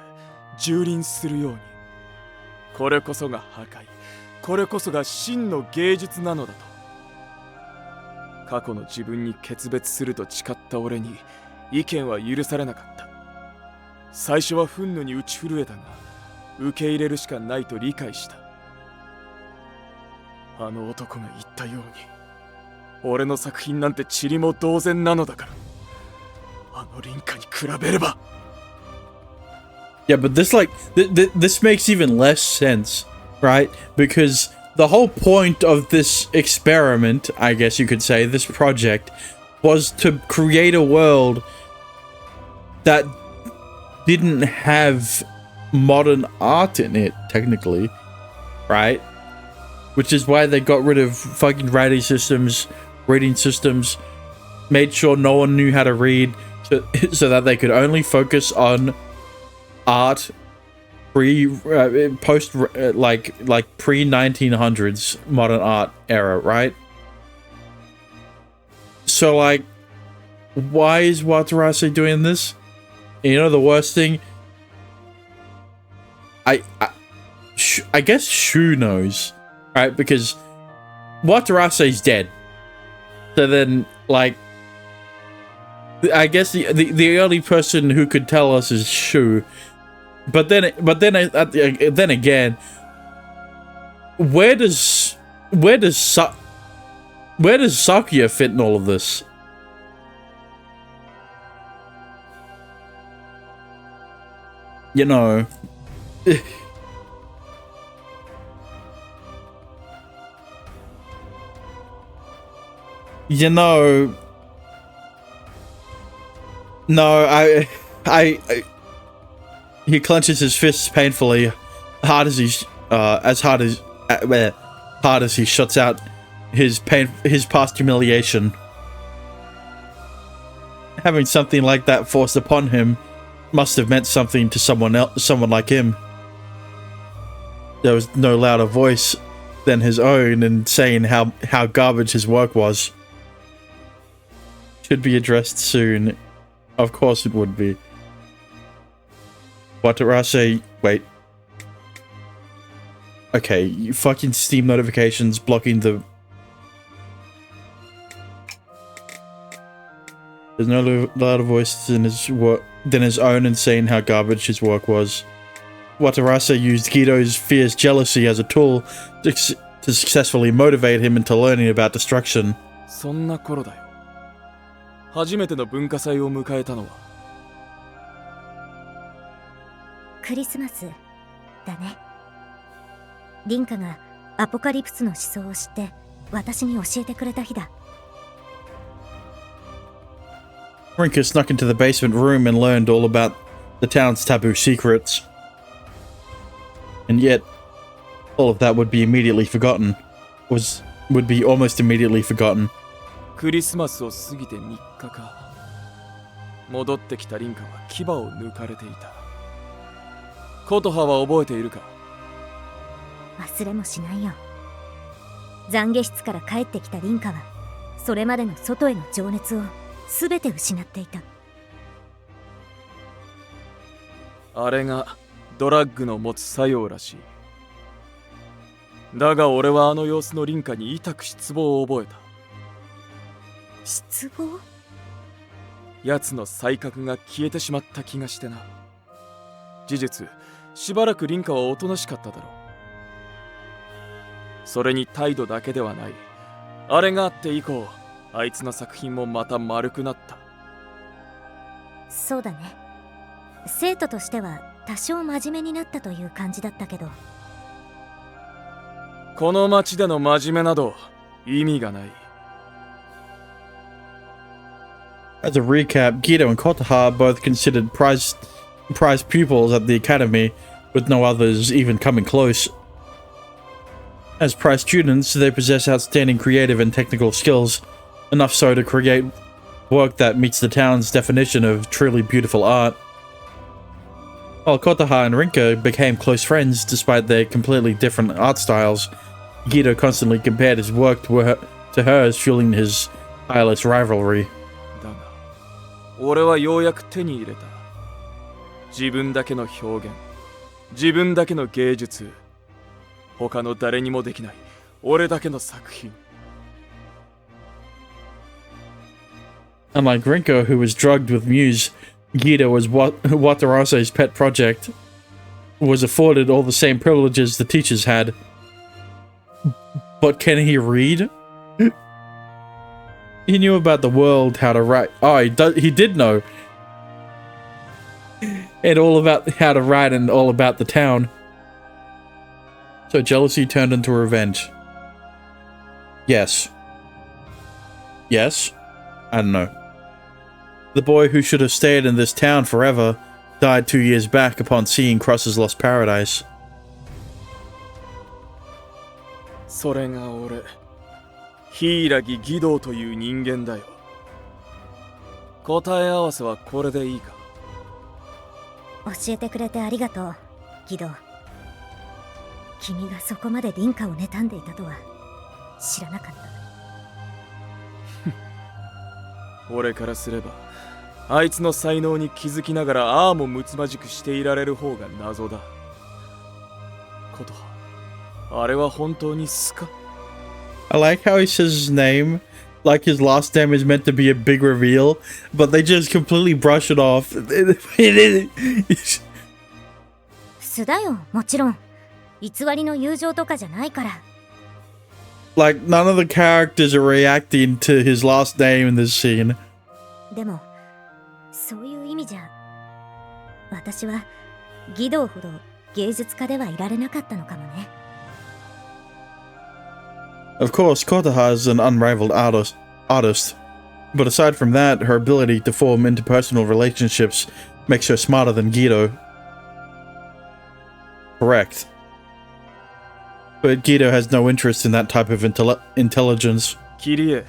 蹂躙するように。これこそが破壊、これこそが真の芸術なのだと。過去の自分に決別すると誓った俺に意見は許されなかった。最初は憤怒に打ち震えたが受け入れるしかないと理解した。あの男が言ったように俺の作品なんて塵も同然なのだから。あの林家に比べれば。Yeah, but this this makes even less sense, right? Because the whole point of this experiment, I guess you could say, this project, was to create a world that didn't have modern art in it, technically, right? Which is why they got rid of fucking reading systems, made sure no one knew how to read, so that they could only focus on art post pre 1900s modern art era, right? So like, why is Watarase doing this? You know the worst thing? I guess Shu knows, right? Because Watarase's dead. So then, like, I guess the only person who could tell us is Shu. But then again, where does Sakuya fit in all of this? You know, no, he clenches his fists painfully, hard as he shuts out his past humiliation. Having something like that forced upon him must have meant something to someone like him. There was no louder voice than his own in saying how garbage his work was. Should be addressed soon. Of course it would be. Watarase, wait. Okay, you fucking Steam notifications blocking the... There's no louder voice than his own in saying how garbage his work was. Watarase used Guido's fierce jealousy as a tool to successfully motivate him into learning about destruction. そんな頃だよ。初めての文化祭を迎えたのは。クリスマスだね。リンカがアポカリプスの思想を知って私に教えてくれた日だ。Rinka snuck into the basement room and learned all about the town's taboo secrets. And yet, all of that would be immediately forgotten. Would be almost immediately forgotten. クリスマスを過ぎて3日か。戻ってきたリンカは牙を抜かれていた。コトハは覚えているか？忘れもしないよ。懺悔室から帰ってきたリンカはそれまでの外への情熱を全て失っていた。あれがドラッグの持つ作用らしい。だが俺はあの様子のリンカに痛く失望を覚えた。失望？奴の才覚が消えてしまった気がしてな。事実、しばらくリンカはおとなしかっただろう。それに態度だけではない。あれがあって以降、あいつの作品もまた丸くなった。そうだね。生徒としては多少真面目になったという感じだったけど。この町での真面目など意味がない。As a recap, Guido and Kotaha both considered prize pupils at the academy, with no others even coming close. As prize students, they possess outstanding creative and technical skills, enough so to create work that meets the town's definition of truly beautiful art. While Kotaha and Rinka became close friends despite their completely different art styles, Guido constantly compared his work to hers, fueling his tireless rivalry. だが、俺はようやく手に入れた。自分だけの表現、自分だけの芸術、他の誰にもできない俺だけの作品。Unlike Rinko, who was drugged with muse, Guido was Watarase's pet project, was afforded all the same privileges the teachers had. But can he read? He knew about the world, how to write. Oh, he did know. And all about how to write and all about the town. So jealousy turned into revenge. Yes. Yes? I don't know. The boy who should have stayed in this town forever died 2 years back upon seeing Cross's Lost Paradise. それが俺、柊義堂という人間だよ。答え合わせはこれでいいか？教えてくれてありがとう、義堂。君がそこまでリンカを妬んでいたとは知らなかった。俺からすれば、あいつの才能に気づきながらああもむつまじくしていられる方が謎だ。ことは、あれは本当にスカ？ I like how he says his name like his last name is meant to be a big reveal, but they just completely brush it off. 素だよ、もちろん。偽りの友情とかじゃないから。Like, none of the characters are reacting to his last name in this scene. でも、そういう意味じゃ、私は義堂ほど芸術家ではいられなかったのかもね。Of course, Kotaha is an unrivaled artist. But aside from that, her ability to form interpersonal relationships makes her smarter than Guido. Correct. But Guido has no interest in that type of intelligence. キリエ、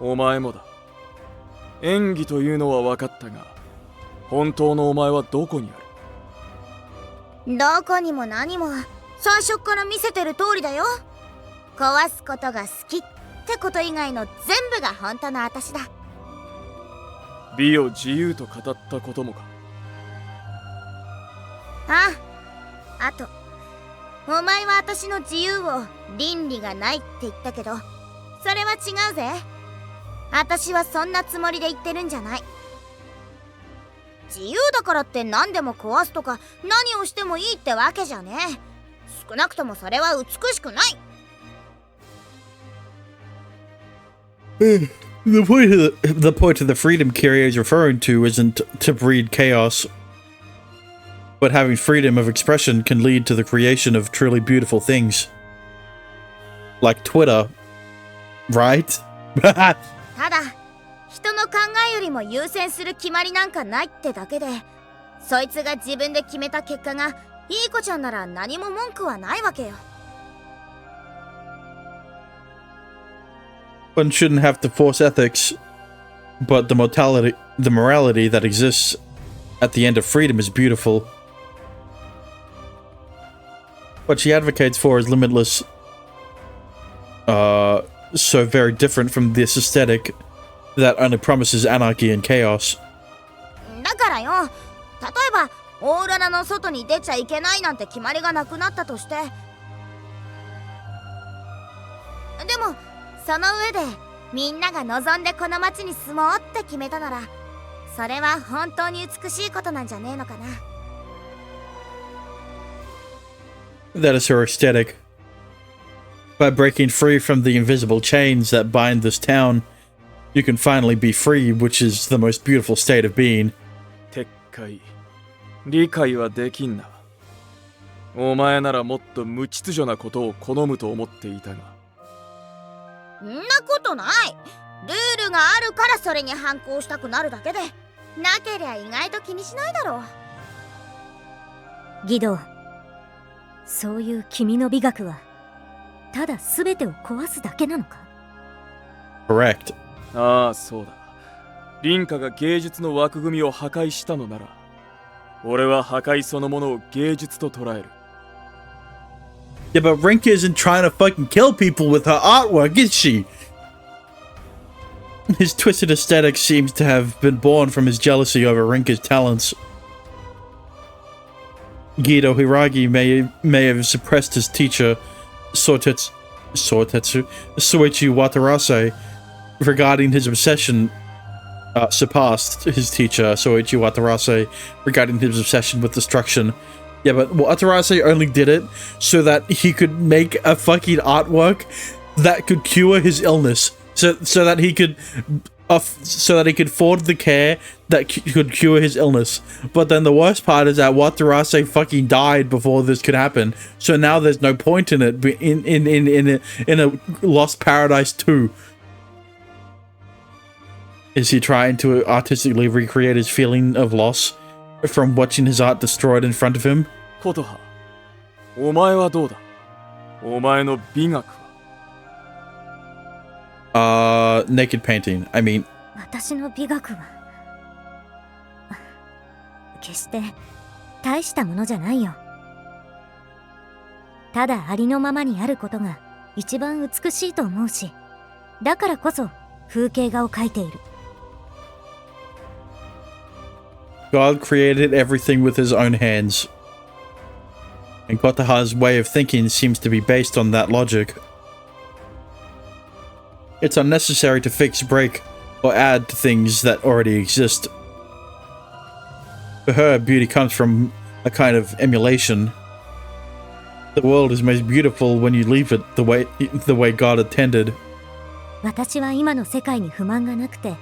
お前もだ。演技というのは分かったが、本当のお前はどこにある？どこにも何も最初から見せてる通りだよ。壊すことが好きってこと以外の全部が本当の私だ。美を自由と語ったこともか？あと、お前は私の自由を倫理がないって言ったけど、それは違うぜ。私はそんなつもりで言ってるんじゃない。自由だからって何でも壊すとか何をしてもいいってわけじゃねえ。少なくともそれは美しくない。The point of the freedom Kirie is referring to isn't to breed chaos, but having freedom of expression can lead to the creation of truly beautiful things. Like Twitter, right? ただ、人の考えよりも優先する決まりなんかないってだけで、そいつが自分で決めた結果がいい子ちゃんなら何も文句はないわけよ。One shouldn't have to force ethics, but the morality that exists at the end of freedom is beautiful. What she advocates for is limitless, so very different from this aesthetic that only promises anarchy and chaos. だからよ、例えばオーロラの外に出ちゃいけないなんて決まりがなくなったとして、でもその上でみんなが望んでこの町に住もうって決めたなら、それは本当に美しいことなんじゃねえのかな。That is her aesthetic. By breaking free from the invisible chains that bind this town, you can finally be free, which is the most beautiful state of being. 撤回。理解はできんな。お前ならもっと無秩序なことを好むと思っていたが。んなことない。ルールがあるからそれに反抗したくなるだけで、なけりゃ意外と気にしないだろう。義堂、そういう君の美学はただ全てを壊すだけなのか？ Correct. ああ、そうだ。凛花が芸術の枠組みを破壊したのなら、俺は破壊そのものを芸術と捉える。Yeah, but Rinka isn't trying to fucking kill people with her artwork, is she? His twisted aesthetic seems to have been born from his jealousy over Rinka's talents. Guido Hiragi may have suppressed his teacher, Soichi Watarase, regarding his obsession, surpassed his teacher, Soichi Watarase, regarding his obsession with destruction. Yeah, but Watarase only did it so that he could make a fucking artwork that could cure his illness. So that he could afford the care that could cure his illness. But then the worst part is that Watarase fucking died before this could happen. So now there's no point in it in a Lost Paradise 2. Is he trying to artistically recreate his feeling of loss from watching his art destroyed in front of him? 琴葉、お前はどうだ？お前の美学はnaked painting. I mean, 私の美学は決して大したものじゃないよ。ただありのままにあることが一番美しいと思うし、だからこそ風景画を描いている。God created everything with his own hands. And Kotaha's way of thinking seems to be based on that logic. It's unnecessary to fix, break, or add to things that already exist. For her, beauty comes from a kind of emulation. The world is most beautiful when you leave it the way God intended. 私は今の世界に不満がなくて、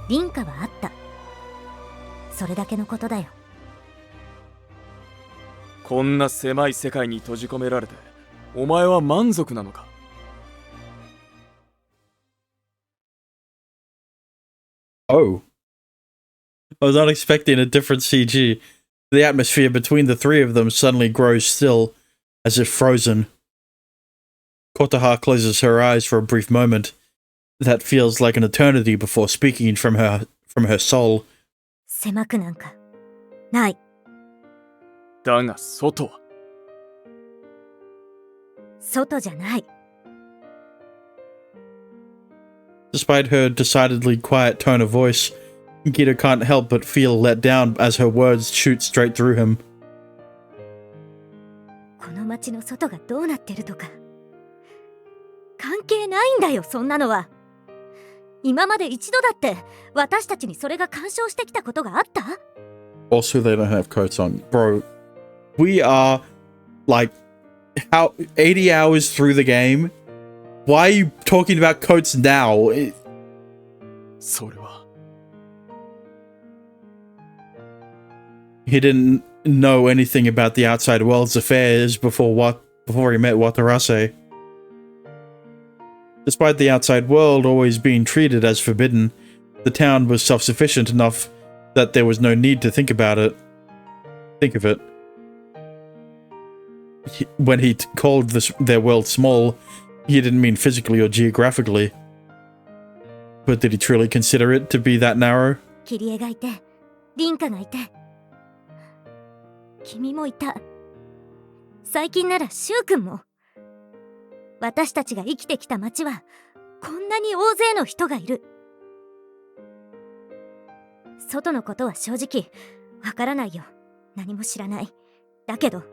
凛花はあった。それだけのことだよ。こんな狭い世界に閉じ込められて、お前は満足なのか? Oh. I was not expecting a different CG. The atmosphere between the three of them suddenly grows still, as if frozen. Kotaha closes her eyes for a brief moment. That feels like an eternity before speaking from her soul. 狭くなんかない。だが外は。外じゃない。Despite her decidedly quiet tone of voice, Gita can't help but feel let down as her words shoot straight through him. この街の外がどうなってるとか関係ないんだよ、そんなのは。今まで一度だって私たちにそれが干渉してきたことがあった？ Also, they don't have coats on. Bro, we are like 80 hours through the game. Why are you talking about coats now? それは。He didn't know anything about the outside world's affairs before he met Watarase. Despite the outside world always being treated as forbidden, the town was self-sufficient enough that there was no need to think of it. When he called their world small, he didn't mean physically or geographically. But did he truly consider it to be that narrow? キリエがいて、リンカがいて、君もいた。最近ならシュウ君も。私たちが生きてきた街はこんなに大勢の人がいる。外のことは正直わからないよ。何も知らない。だけど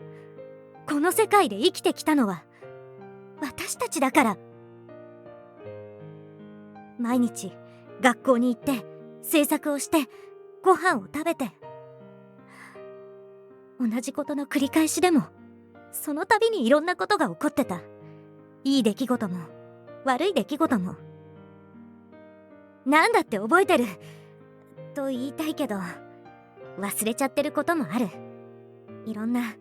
この世界で生きてきたのは私たちだから。毎日学校に行って制作をしてご飯を食べて、同じことの繰り返しでもその度にいろんなことが起こってた。いい出来事も悪い出来事も。なんだって覚えてると言いたいけど忘れちゃってることもある。いろんな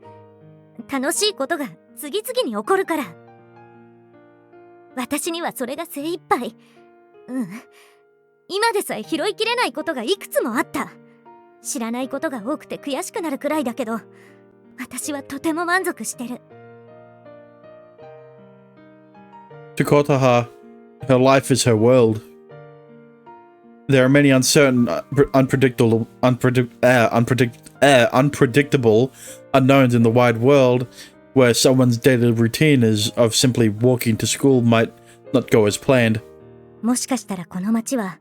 楽しいことが次々に起こるから。私にはそれが精一杯。今でさえ拾いきれないことがいくつもあった。知らないことが多くて悔しくなるくらいだけど、私はとても満足してる。To Kotaha, her life is her world. There are many uncertain, unpredictable unknowns in the wide world, where someone's daily routine is of simply walking to school might not go as planned. もしかしたらこの街は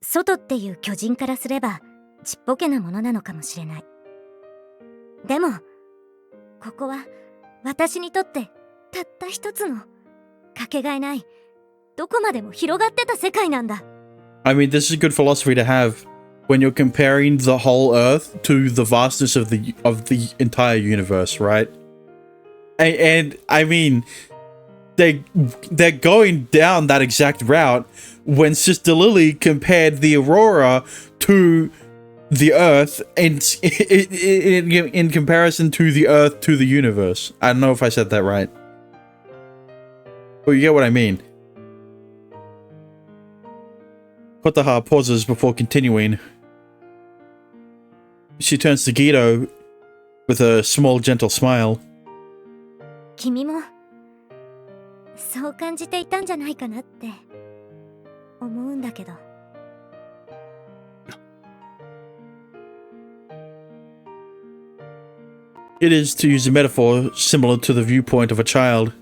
外っていう巨人からすればちっぽけなものなのかもしれない。でもここは私にとってたった一つのかけがえない、どこまでも広がってた世界なんだ。I mean, this is good philosophy to have when you're comparing the whole Earth to the vastness of the entire universe, right? And I mean, they're going down that exact route when Sister Lily compared the Aurora to the Earth in comparison to the Earth to the universe. I don't know if I said that right. But you get what I mean. Kotaha pauses before continuing. She turns to Gito with a small, gentle smile. 君もそう感じていたんじゃないかなって思うんだけど。It is, to use a metaphor, similar to the viewpoint of a child.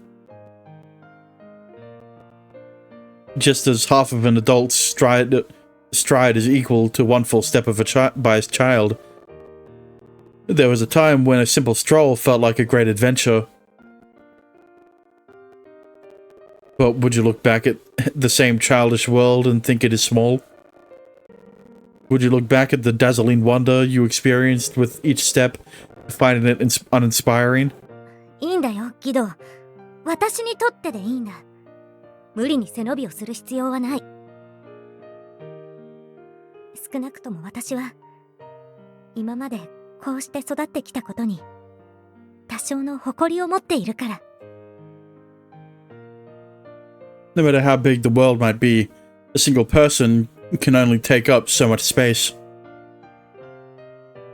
Just as half of an adult's stride is equal to one full step of by a child. There was a time when a simple stroll felt like a great adventure. But would you look back at the same childish world and think it is small? Would you look back at the dazzling wonder you experienced with each step, finding it uninspiring. いいんだよギド。私にとってでいいんだ。無理に背伸びをする必要はない。少なくとも私は今までこうして育ってきたことに多少の誇りを持っているから。No matter how big the world might be, a single person can only take up so much space.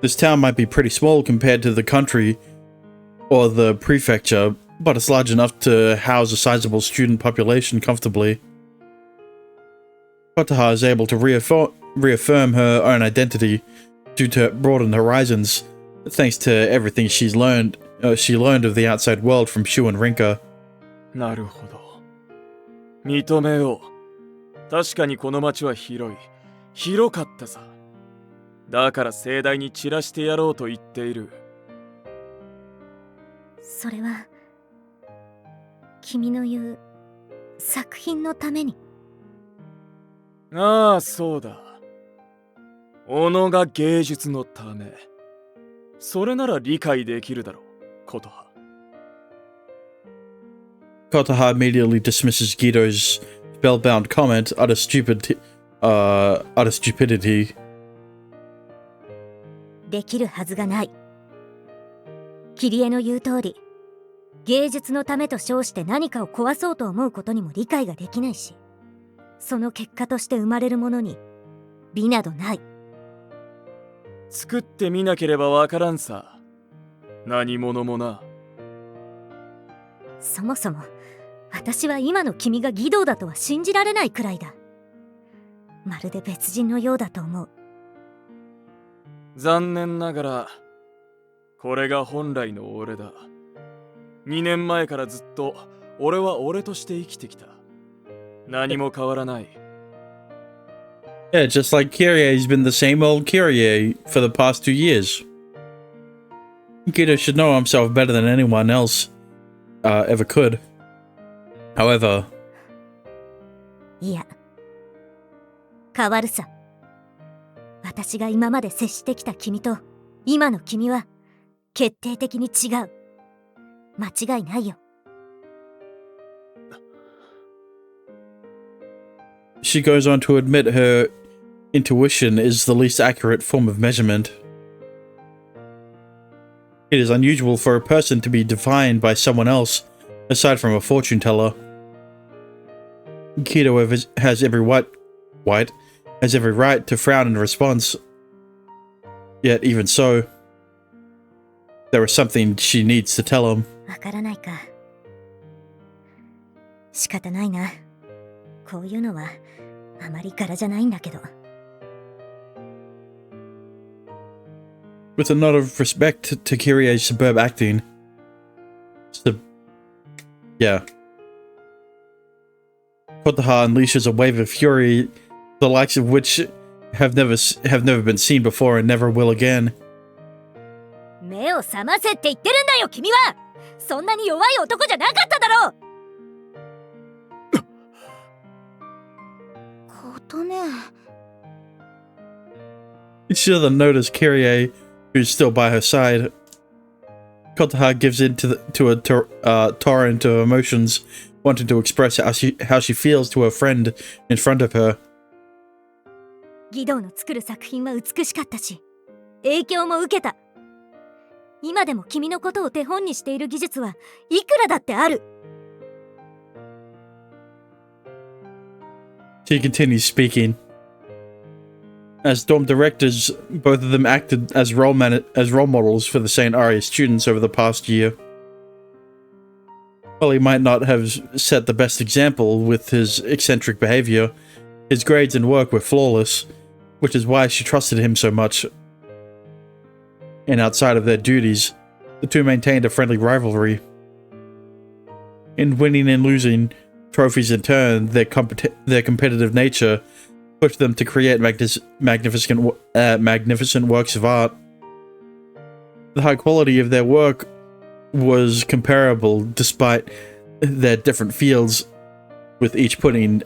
This town might be pretty small compared to the country or the prefecture, but it's large enough to house a sizable student population comfortably. Kotaha is able to reaffirm her own identity due to broadened horizons, thanks to everything she learned of the outside world from Shu and Rinka. なるほど。認めよう。確かにこの町は広かったさ。だから盛大に散らしてやろうと言っている。それは君の言う作品のために。ああ、そうだ。己が芸術のため。それなら理解できるだろう、ことは。Kotaha immediately dismisses Guido's spellbound comment, utter stupidity. できるはずがない。キリエの言う通り、芸術のためと称して何かを壊そうと思うことにも理解ができないし、その結果として生まれるものに美などない。作ってみなければわからんさ。何者もな。そもそも私は今の君が義堂だとは信じられないくらいだ。まるで別人のようだと思う。残念ながらこれが本来の俺だ。2年前からずっと俺は俺として生きてきた。何も変わらない。Yeah, just like Kirie's been the same old Kirie for the past 2 years. Guido should know himself better than anyone else ever could. However... いや、変わるさ。私が今まで接してきた君と今の君は決定的に違う。間違いないよ。She goes on to admit her intuition is the least accurate form of measurement. It is unusual for a person to be defined by someone else, aside from a fortune teller. Guido has every right to frown in response. Yet even so, there is something she needs to tell him. わからないか。仕方ないな。こういうのはあまり柄じゃないんだけど。With a nod of respect to Kirie's superb acting. Yeah. Kotaha unleashes a wave of fury, the likes of which have never been seen before and never will again. 目を覚ませって言ってるんだよ君は。そんなに弱い男じゃなかっただろう。ことね。She doesn't notice Kirie, who's still by her side. Kotaha gives in to a torrent of emotions, wanting to express how she feels to her friend in front of her. 義堂の作る作品は美しかったし、影響も受けた。今でも君のことを手本にしている技術はいくらだってある。She continues speaking. As dorm directors, both of them acted as role models for the St. Aria students over the past year. While he might not have set the best example with his eccentric behavior, his grades and work were flawless, which is why she trusted him so much. And outside of their duties, the two maintained a friendly rivalry. In winning and losing trophies in turn, their competitive nature pushed them to create magnificent works of art. The high quality of their work was comparable despite their different fields, with each putting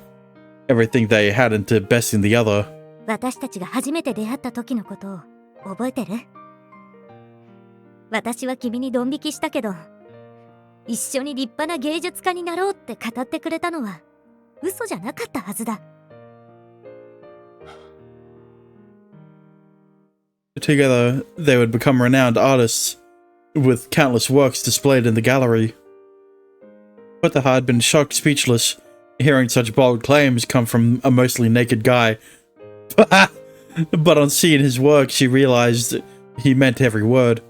everything they had into besting the other. 私たちが初めて出会った時のことを覚えてる？私は君にドン引きしたけど、一緒に立派な芸術家になろうって語ってくれたのは嘘じゃなかったはずだ。Together, they would become renowned artists, with countless works displayed in the gallery. Kotha had been shocked speechless, hearing such bold claims come from a mostly naked guy. But on seeing his work, she realized he meant every word.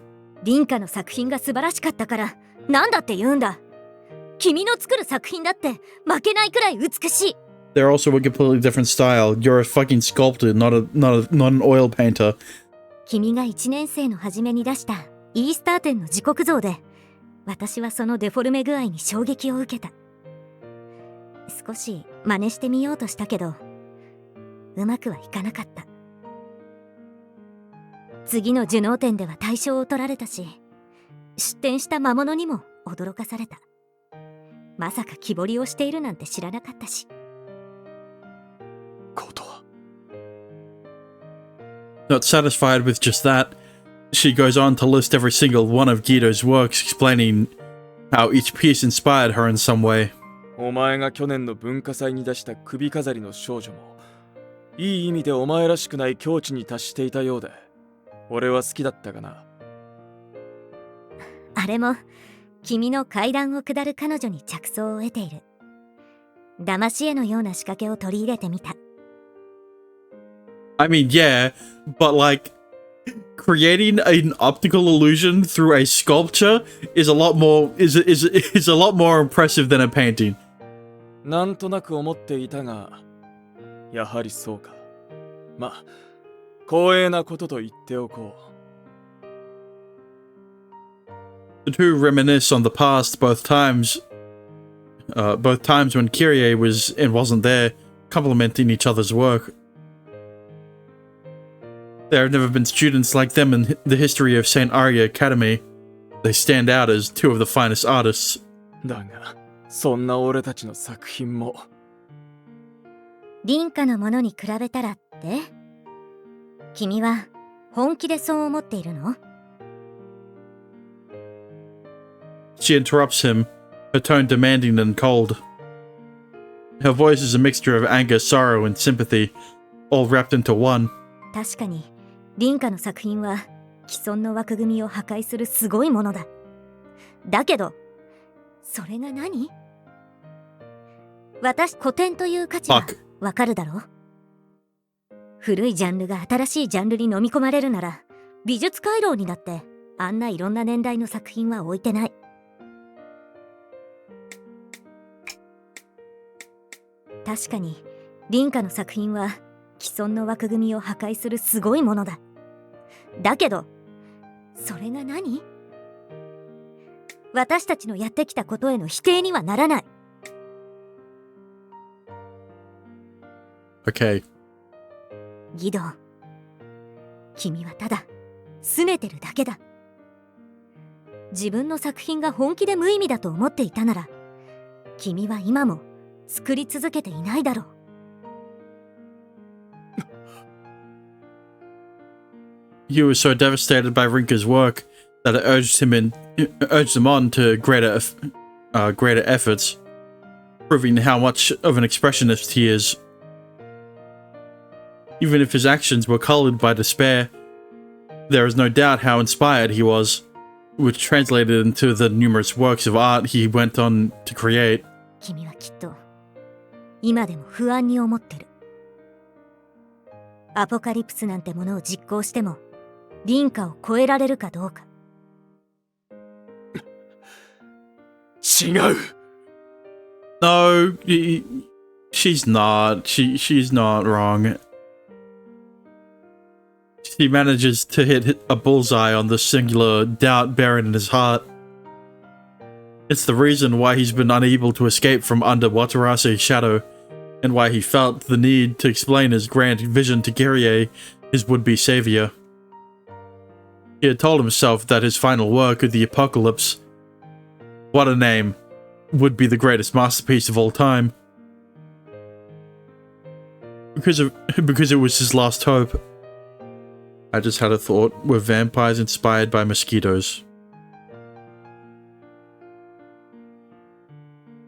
凛花の作品が素晴らしかったからなんだって言うんだ。君の作る作品だって負けないくらい美しい。 They're also a completely different style. You're a fucking sculptor, not an oil painter. 君が1年生の初めに出したイースター展の時刻像で、私はそのデフォルメ具合に衝撃を受けた。少し真似してみようとしたけど、うまくはいかなかった。次のジュノー展では大賞を取られたし、出展した魔物にも驚かされた。まさか木彫りをしているなんて知らなかったし。ことは。Not satisfied with just that, she goes on to list every single one of Guido's works, explaining how each piece inspired her in some way. お前が去年の文化祭に出した首飾りの少女も、いい意味でお前らしくない境地に達していたようで、俺は好きだったかな。あれも君の階段を下る彼女に着想を得ている。騙し絵のような仕掛けを取り入れてみた。I mean, yeah, but like, creating an optical illusion through a sculpture is a lot more impressive than a painting. なんとなく思っていたが、やはりそうか。まあ、光栄なことと言っておこう。The two reminisce on the past both times when Kyrie was and wasn't there, complimenting each other's work. There have never been students like them in the history of St. Arya Academy. They stand out as two of the finest artists. だが、そんな俺たちの作品も。凛花のものに比べたらって？君は本気でそう思っているの？ She interrupts him, her tone demanding and cold. Her voice is a mixture of anger, sorrow, and sympathy, all wrapped into one. 確かに凛花の作品は既存の枠組みを破壊するすごいものだ。だけどそれが何？古典という価値はわかるだろう？古いジャンルが新しいジャンルに飲み込まれるなら、美術回廊にだってあんないろんな年代の作品は置いてない。確かに凛花の作品は既存の枠組みを破壊するすごいものだ。だけどそれが何？私たちのやってきたことへの否定にはならない。Okay. ギド、君はただ拗ねてるだけだ。自分の作品が本気で無意味だと思っていたなら、君は今も作り続けていないだろう。He was so devastated by Rinka's work that it urged him on to greater efforts, proving how much of an expressionist he is. Even if his actions were colored by despair, there is no doubt how inspired he was, which translated into the numerous works of art he went on to create. 君はきっと今でも不安に思ってる。アポカリプスなんてものを実行しても凛花を超えられるかどうか。違う。 No, she's not. She's not wrong. He manages to hit a bullseye on the singular doubt buried in his heart. It's the reason why he's been unable to escape from under Watarase's shadow, and why he felt the need to explain his grand vision to Kyrie, his would-be savior. He had told himself that his final work, The Apocalypse, what a name, would be the greatest masterpiece of all time. Because it was his last hope. I just had a thought. Were vampires inspired by mosquitoes?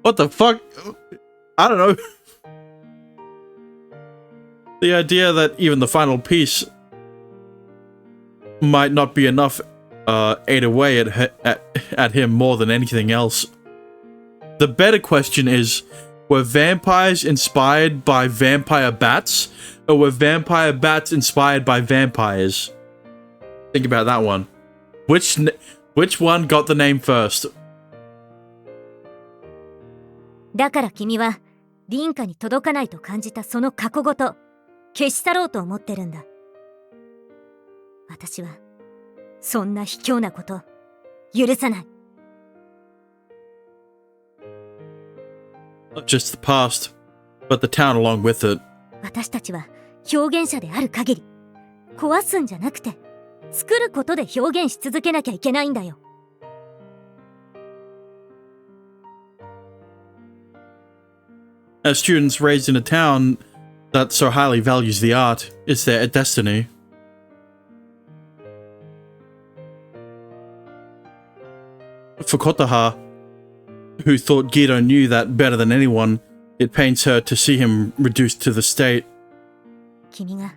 What the fuck? I don't know. The idea that even the final piece might not be enough ate away at him more than anything else. The better question is, were vampires inspired by vampire bats, or were vampire bats inspired by vampires? Think about that one. Which one got the name first? だから君は凛花に届かないと感じたその過去ごと消し去ろうと思ってるんだ。私はそんな卑怯なこと許さない。Not just the past, but the town along with it. 私たちは表現者である限り壊すんじゃなくて作ることで表現し続けなきゃいけないんだよ。As students raised in a town that so highly values the art, it's their destiny. For Kotaha, who thought Guido knew that better than anyone, it pains her to see him reduced to the state. 君が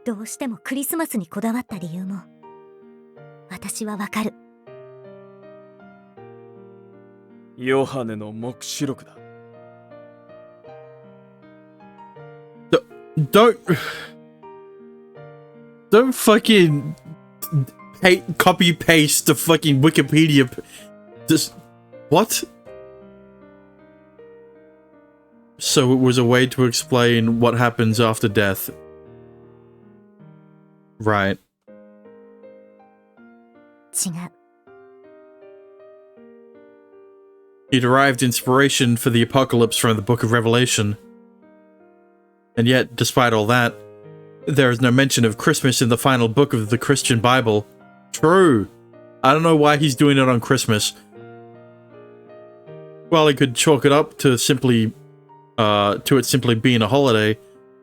どうしてもクリスマスにこだわった理由も私はわかる。ヨハネの黙示録だ。Don't fucking copy paste the fucking Wikipedia. Just what? So it was a way to explain what happens after death. Right. 違う。 He derived inspiration for the apocalypse from the Book of Revelation. And yet, despite all that, there is no mention of Christmas in the final book of the Christian Bible. True. I don't know why he's doing it on Christmas. While he could chalk it up to it simply being a holiday,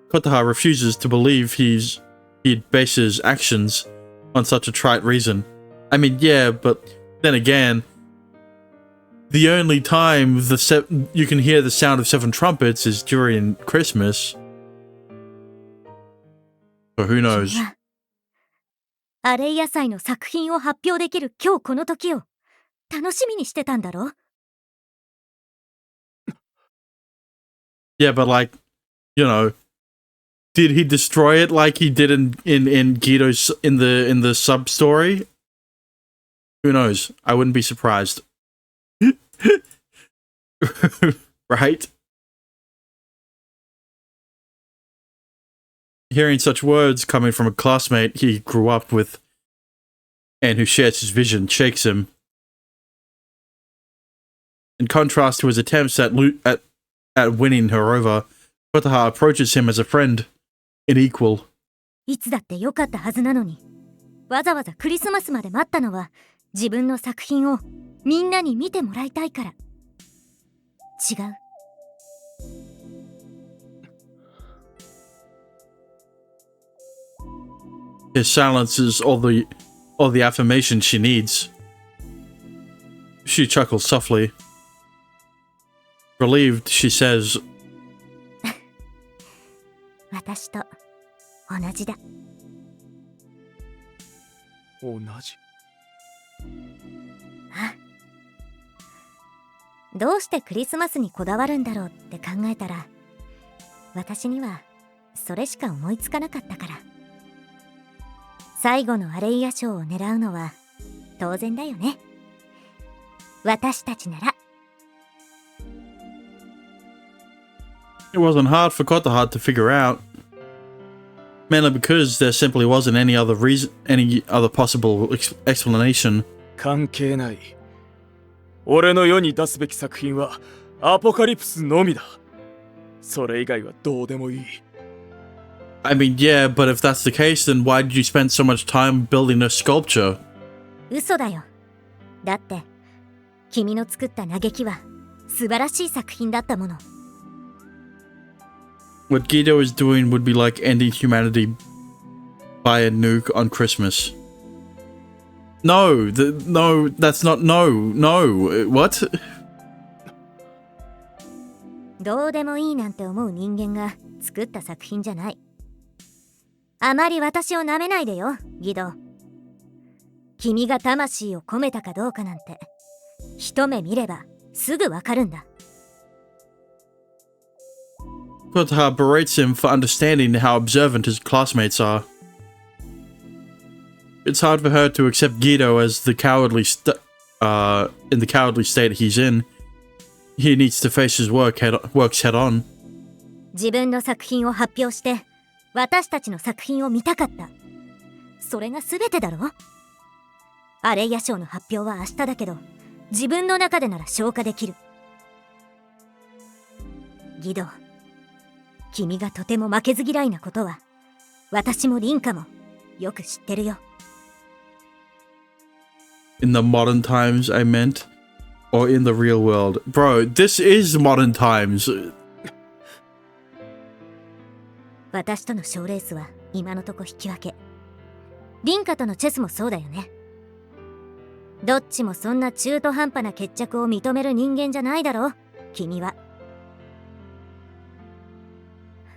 Kotaha refuses to believe he'd base his actions on such a trite reason. I mean, yeah, but then again, the only time you can hear the sound of 7 trumpets is during Christmas. So who knows? 君はアレイヤ祭の作品を発表できる今日この時を楽しみにしてたんだろ？ Yeah, but like, you know, did he destroy it like he did in Guido's in the sub story? Who knows? I wouldn't be surprised. Right? Hearing such words coming from a classmate he grew up with and who shares his vision shakes him. In contrast to his attempts at winning her over, Kotaha approaches him as a friend, an equal. いつだってよかったはずなのに、わざわざクリスマスまで待ったのは自分の作品をみんなに見てもらいたいから。違う。His silence is all the affirmation she needs. She chuckles softly. Relieved, she says, 私と同じだ。同じ。あ、どうしてクリスマスにこだわるんだろうって考えたら、私にはそれしか思いつかなかったから。最後のアレイヤ賞を狙うのは当然だよね。私たちなら。It wasn't hard for Kotaha to figure out, mainly because there simply wasn't any other possible explanation. 関係ない。俺の世に出すべき作品はアポカリプスのみだ。それ以外はどうでもいい。I mean, yeah, but if that's the case, then why did you spend so much time building a sculpture? 嘘だよ。だって君の作った嘆きは素晴らしい作品だったもの。What Guido is doing would be like ending humanity by a nuke on Christmas. No, that's not. No. What? どうでもいいなんて思う人間が作った作品じゃない。あまり私を舐めないでよ、ギド。君が魂を込めたかどうかなんて一目見ればすぐわかるんだ。Kotaha berates him for understanding how observant his classmates are. It's hard for her to accept Guido as the in the cowardly state he's in. He needs to face his works head on. 自分の作品を発表して私たちの作品を見たかった。それが全てだろ。アレイヤ賞の発表は明日だけど、自分の中でなら消化できる。ギド、君がとても負けず嫌いなことは私もリンカもよく知ってるよ。In the modern times, I meant, or in the real world. Bro, this is modern times. 私との賞レースは今のとこ引き分け。リンカとのチェスもそうだよね。どっちもそんな中途半端な決着を認める人間じゃないだろ、君は。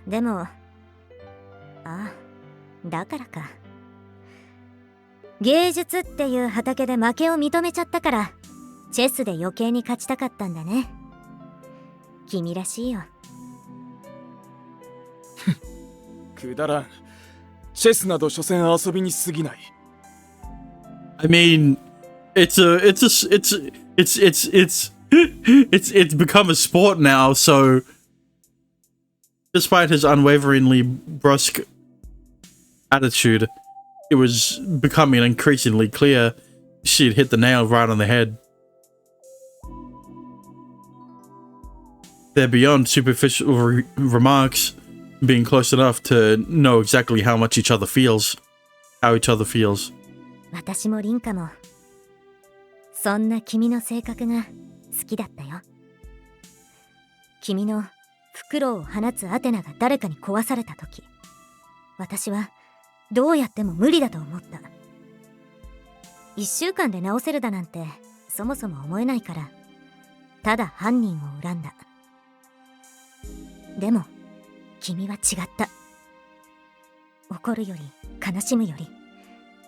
でも、だからか。芸術っていう畑で負けを認めちゃったから、チェスで余計に勝ちたかったんだね。君らしいよ。くだらん。チェスなど所詮遊びに過ぎない。I mean, it's become a sport now, so despite his unwaveringly brusque attitude, it was becoming increasingly clear she'd hit the nail right on the head. They're beyond superficial remarks, being close enough to know exactly how much each other feels. How each other feels. 私もリンカもそんな君の性格が好きだったよ。君のフクロウを放つアテナが誰かに壊された時、私はどうやっても無理だと思った。1週間で直せるだなんてそもそも思えないから、ただ犯人を恨んだ。でも君は違った。怒るより悲しむより、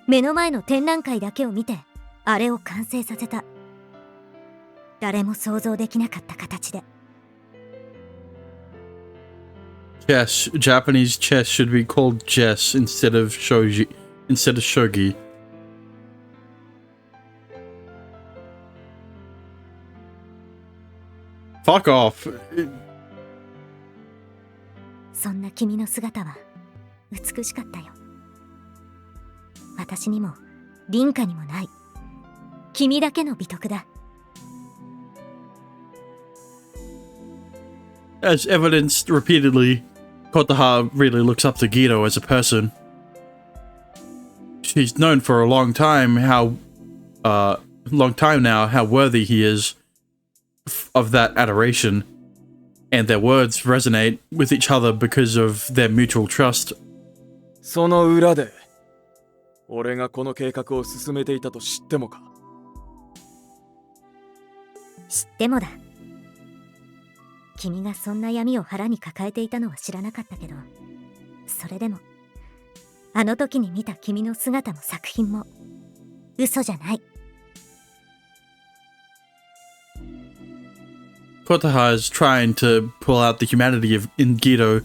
目の前の展覧会だけを見てあれを完成させた。誰も想像できなかった形で。Chess. Japanese chess should be called chess instead of shogi. Fuck off. そんな君の姿は美しかったよ。私にもリンカにもない君だけの美徳だ。As evidenced repeatedly, Kotaha really looks up to Guido as a person. She's known for a long time now how worthy he is of that adoration, and their words resonate with each other because of their mutual trust. その裏で俺がこの計画を進めていたと知ってもか。知ってもだ。君がそんな闇を腹に抱えていたのは知らなかったけど、それでもあの時に見た君の姿も作品も嘘じゃない。Kotaha is trying to pull out the humanity in Guido.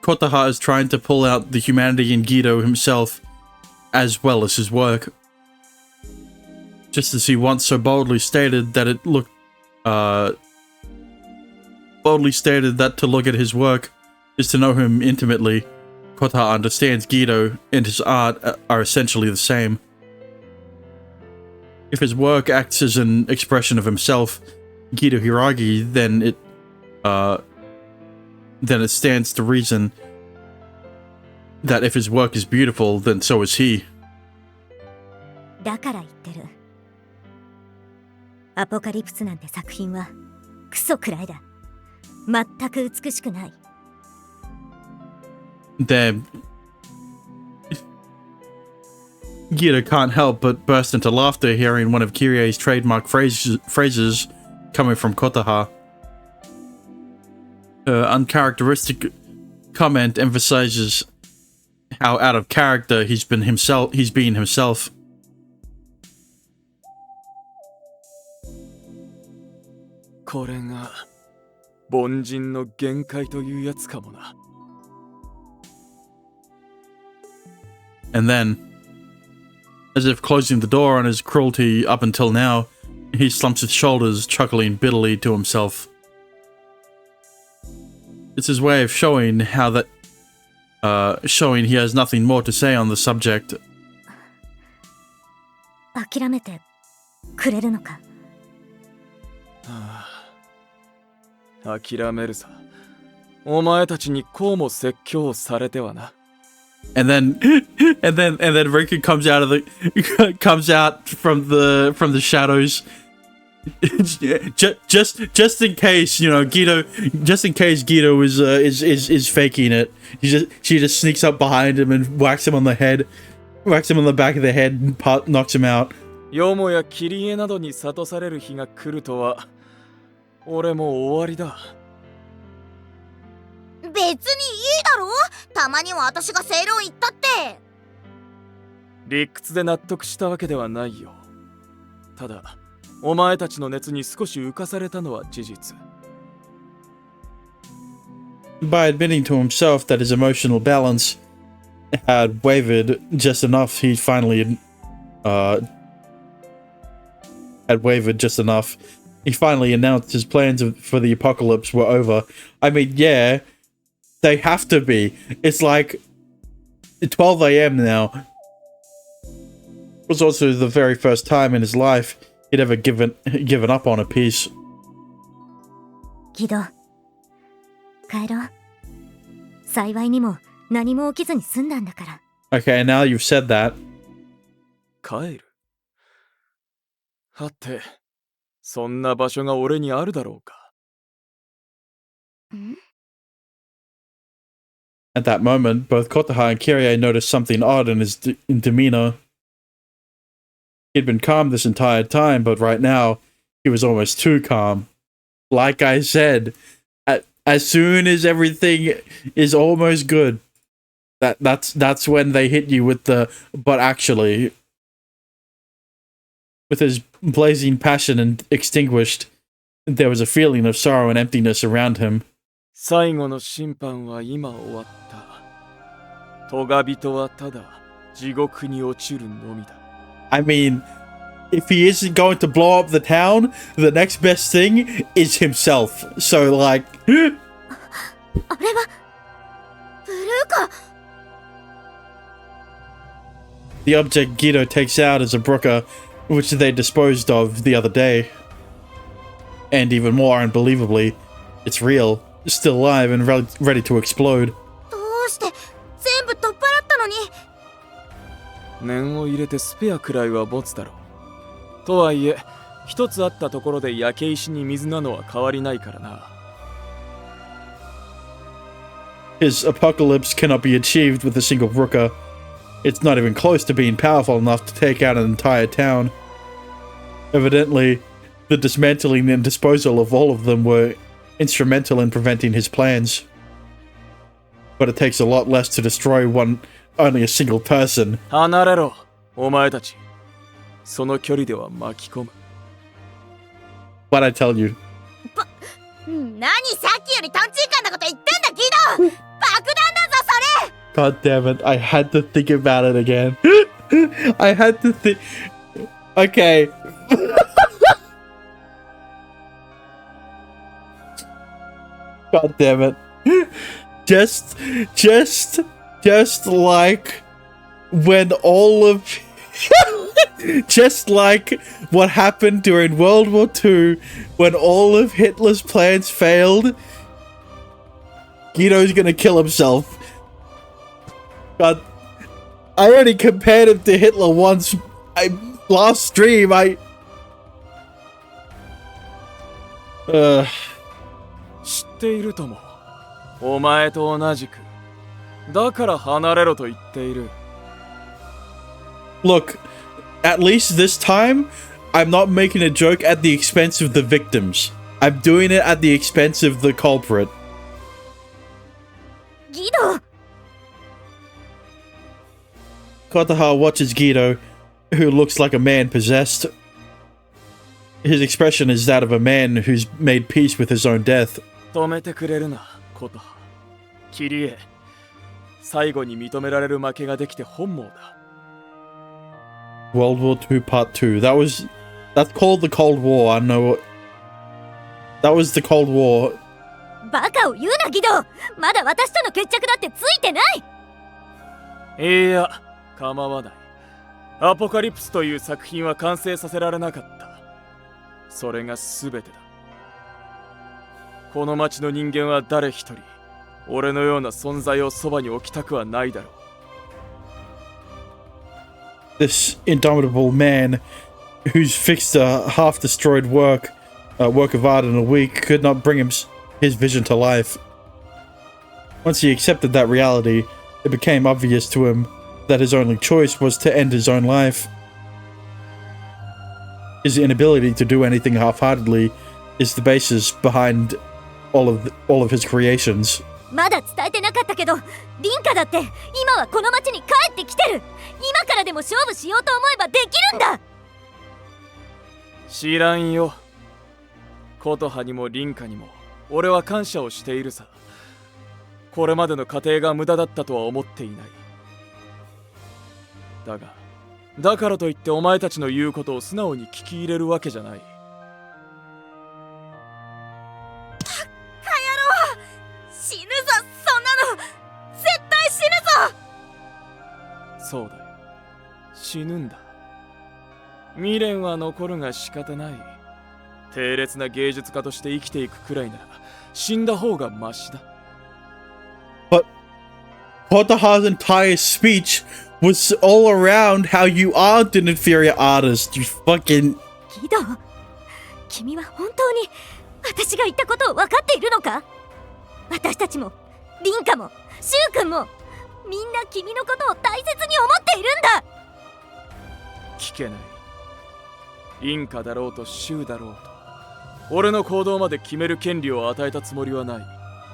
Kotaha is trying to pull out the humanity in Guido himself, as well as his work. Just as he once so boldly stated that to look at his work is to know him intimately, Kotaha understands Guido and his art are essentially the same. If his work acts as an expression of himself, Guido Hiragi, then it stands to reason that if his work is beautiful, then so is he. だから言ってる。アポカリプスなんて作品はクソくらいだ。全く美しくない。Then Guido can't help but burst into laughter hearing one of Kyrie's trademark phrases coming from Kotaha. Her uncharacteristic comment emphasizes how out of character he's been himself. これが凡人の限界というやつかもな。And then, as if closing the door on his cruelty up until now, he slumps his shoulders, chuckling bitterly to himself. It's his way of showing showing he has nothing more to say on the subject. 諦めてくれるのか。諦めるさ。お前たちにこうも説教されてはな。And then Riku comes out from the shadows. just in case, you know, Guido is faking it. She just sneaks up behind him and whacks him on the back of the head and knocks him out. よもやキリエなどに諭される日が来るとは、俺も終わりだ。別にいいだろ。たまには私が正論言ったって。理屈で納得したわけではないよ。ただ、お前たちの熱に少し浮かされたのは事実。By admitting to himself that his emotional balance had wavered just enough, he finally announced his plans for the apocalypse were over. I mean, yeah, they have to be. It's like 12 a.m. now. It was also the very first time in his life he'd ever given up on a piece. ギド、帰ろう。幸いにも何も起きずに済んだんだから。Okay, now you've said that. 帰る。はて、そんな場所が俺にあるだろうか。At that moment, both Kotaha and Kirie noticed something odd in his demeanor. He'd been calm this entire time, but right now, he was almost too calm. Like I said, as soon as everything is almost good, that's when they hit you with the "but actually." With his blazing passion extinguished, there was a feeling of sorrow and emptiness around him. 最後の審判は今終わった。トガ人はただ地獄に落ちるのみだ。I mean, if he isn't going to blow up the town, the next best thing is himself. So, like... あれはブルーか。 The object Guido takes out is a Brooker, which they disposed of the other day. And even more unbelievably, it's real, still alive and ready to explode. どうして全部取っ払ったのに。念を入れてスペアくらいは持つだろう。とはいえ、一つあったところで焼け石に水なのは変わりないからな。His apocalypse cannot be achieved with a single Brooker. It's not even close to being powerful enough to take out an entire town. Evidently, the dismantling and disposal of all of them were instrumental in preventing his plans. But it takes a lot less to destroy only a single person. 離れろ、お前たち。その距離では巻き込む。But I tell you. 何さっきよりトンチンカンなこと言ってんだギド。爆弾だぞそれ。 God damn it, I had to think about it again. I had to think... Okay. God damn it. Just like when all of... just like what happened during World War II when all of Hitler's plans failed, Guido's gonna kill himself. God, I only compared him to Hitler once. Last stream,知っているとも。お前と同じく。だから離れろと言っている。Look, at least this time, I'm not making a joke at the expense of the victims. I'm doing it at the expense of the culprit. ギド Kotaha watches Guido, who looks like a man possessed. His expression is that of a man who's made peace with his own death. 止めてくれるな、コトハ。キリエ、最後に認められる負けができて本望だ。World War II Part 2. That's called the Cold War. I know what... That was the Cold War. バカを言うなギド。まだ私との決着だってついてない。いや、構わない。アポカリプスという作品は完成させられなかった。それが全てだ。この町の人間は誰一人、俺のような存在をそばに置きたくはないだろう。This indomitable man, who's fixed a half-destroyed work of art in a week, could not bring his vision to life. Once he accepted that reality, it became obvious to him that his only choice was to end his own life. His inability to do anything half-heartedly is the basis behind all of his creations. まだ伝えてなかったけど、リンカだって今はこの町に帰ってきてる。今からでも勝負しようと思えばできるんだ。知らんよ。コトハにもリンカにも俺は感謝をしているさ。これまでの過程が無駄だったとは思っていない。だからといってお前たちの言うことを素直に聞き入れるわけじゃない。死ぬぞ、そんなの絶対死ぬぞ。そうだよ、死ぬんだ。未練は残るが仕方ない。低劣な芸術家として生きていくくらいなら死んだ方がマシだ。 But Kotaha's entire speech was all around how you aren't an inferior artist, you fucking... ギド、君は本当に私が言ったことを分かっているのか？私たちもリンカもシュウ君もみんな君のことを大切に思っているんだ。聞けない。リンカだろうとシュウだろうと俺の行動まで決める権利を与えたつもりはない。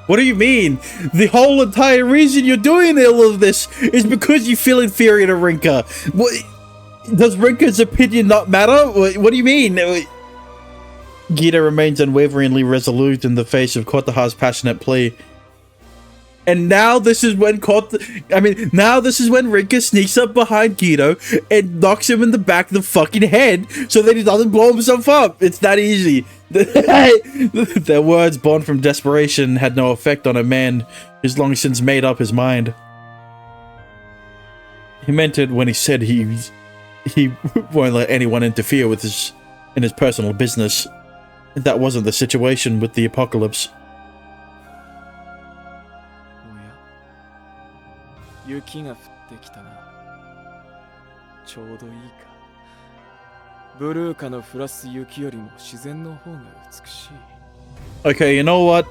What do you mean? The whole entire reason you're doing all of this is because you feel inferior to Rinka. What? Does Rinka's opinion not matter? What do you mean? Gita remains unwaveringly resolute in the face of Kotaha's passionate plea. And now this is when now this is when Rinka sneaks up behind Guido and knocks him in the back of the fucking head so that he doesn't blow himself up. It's that easy. Their words born from desperation had no effect on a man who's long since made up his mind. He meant it when he said he won't let anyone interfere with his personal business. That wasn't the situation with the apocalypse. おや、雪が降ってきたな。ちょうどいいか。ブルーカの降らす雪よりも自然の方が美しい。 Okay, you know what?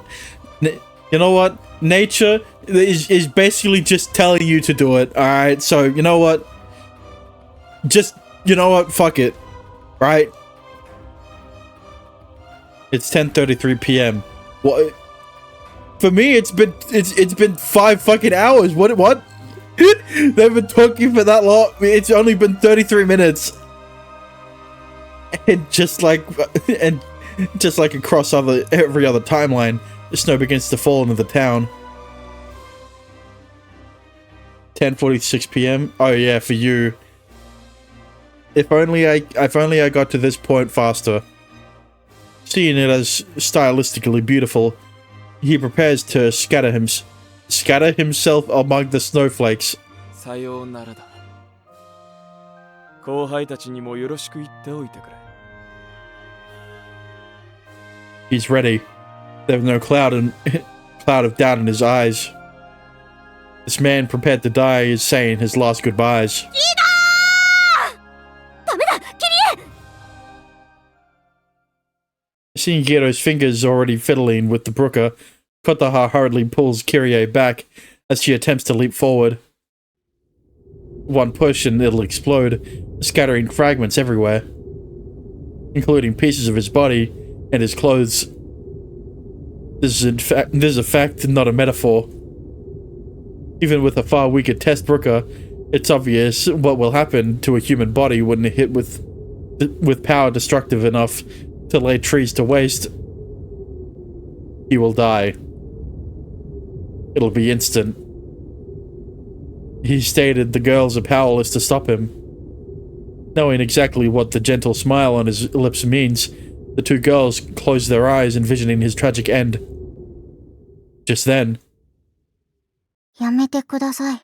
Nature is basically just telling you to do it. Alright, so you know what? Fuck it. Right? It's 10:33 p.m. What? For me, it's been 5 fucking hours. What? They've been talking for that long. It's only been 33 minutes. And just like across every other timeline, the snow begins to fall into the town. 10:46 p.m. Oh yeah, for you. If only I got to this point faster. Seeing it as stylistically beautiful, he prepares to scatter himself among the snowflakes. さようならだ。後輩たちにもよろしく言っておいてくれ。He's ready. There's no cloud of doubt in his eyes. This man prepared to die is saying his last goodbyes. ダメだ、キリエ！ Seeing Giro's fingers already fiddling with the brooker, Kotaha hurriedly pulls Kirie back as she attempts to leap forward. One push and it'll explode, scattering fragments everywhere. including pieces of his body and his clothes. This is a fact, not a metaphor. Even with a far weaker test Brooker, it's obvious what will happen to a human body when hit with power destructive enough to lay trees to waste. He will die. It'll be instant. He stated the girls are powerless to stop him. Knowing exactly what the gentle smile on his lips means, the two girls closed their eyes, envisioning his tragic end. Just then... やめてください。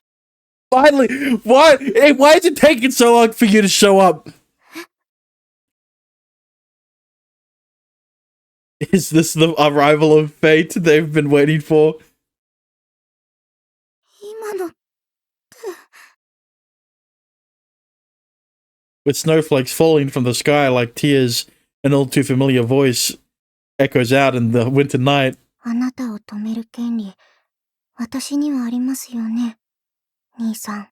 Finally! Why? Hey, why is it taking so long for you to show up? Is this the arrival of fate they've been waiting for? 今の With snowflakes falling from the sky like tears, an all too familiar voice echoes out in the winter night. あなたを止める権利、私にはありますよね、兄さん。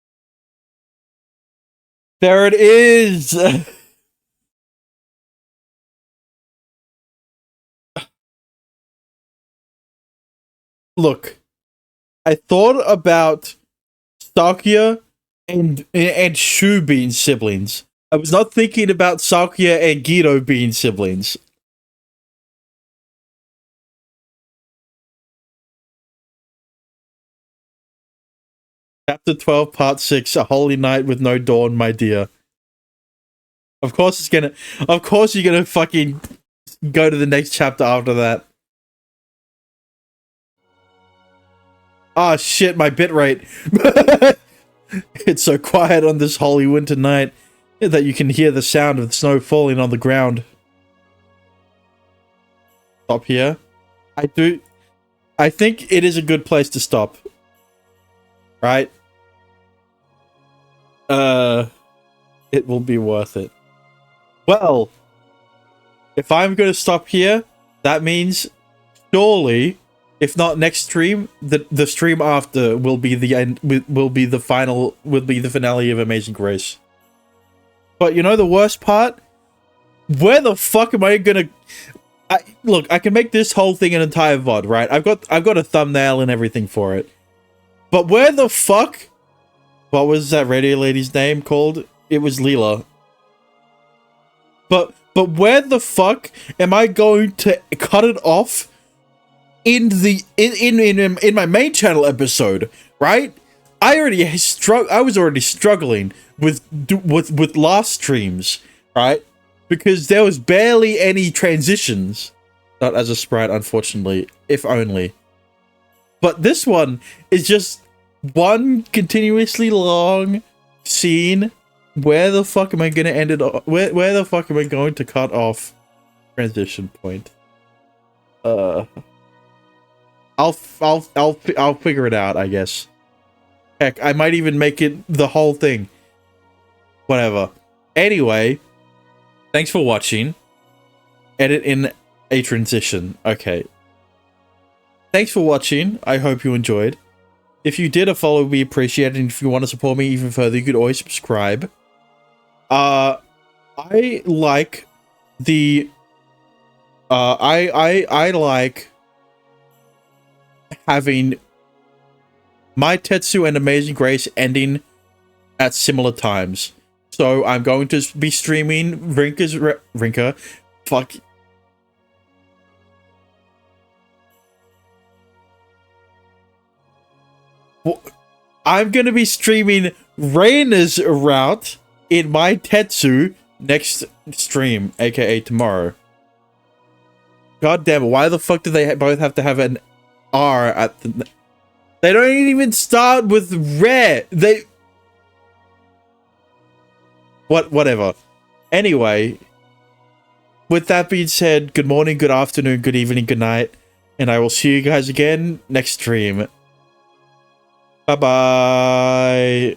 There it is! Look, I thought about Sakuya and Shu being siblings. I was not thinking about Sakuya and Gito being siblings. Chapter 12, Part 6, A Holy Night with No Dawn, my dear. Of course you're gonna fucking go to the next chapter after that. Ah, shit, my bitrate. It's so quiet on this holy winter night that you can hear the sound of the snow falling on the ground. Stop here. I think it is a good place to stop. Right? It will be worth it. Well, if I'm going to stop here, that means surely, if not next stream, the stream after will be the end, will be the finale of Amazing Grace. But you know the worst part? Where the fuck am I gonna... Look, I can make this whole thing an entire VOD, right? I've got a thumbnail and everything for it. But where the fuck... What was that radio lady's name called? It was Leela. But where the fuck am I going to cut it off in my main channel episode, right? I was already struggling with last streams, right? Because there was barely any transitions. Not as a sprite, unfortunately, if only. But this one is just one continuously long scene. Where the fuck am I gonna end it? Where the fuck am I going to cut off transition point? I'll figure it out, I guess. Heck, I might even make it the whole thing. Whatever. Anyway, thanks for watching. Edit in a transition. Okay. Thanks for watching. I hope you enjoyed. If you did, a follow would be appreciated, and if you want to support me even further, you could always subscribe. I like the... I like having My Tetsu and Amazing Grace ending at similar times. So I'm going to be streaming Rinka. Fuck. I'm going to be streaming Reina's route in My Tetsu next stream, aka tomorrow. God damn it, why the fuck do they both have to have an R at the... They don't even start with rare. They... Whatever. Anyway, with that being said, good morning, good afternoon, good evening, good night, and I will see you guys again next stream. Bye-bye.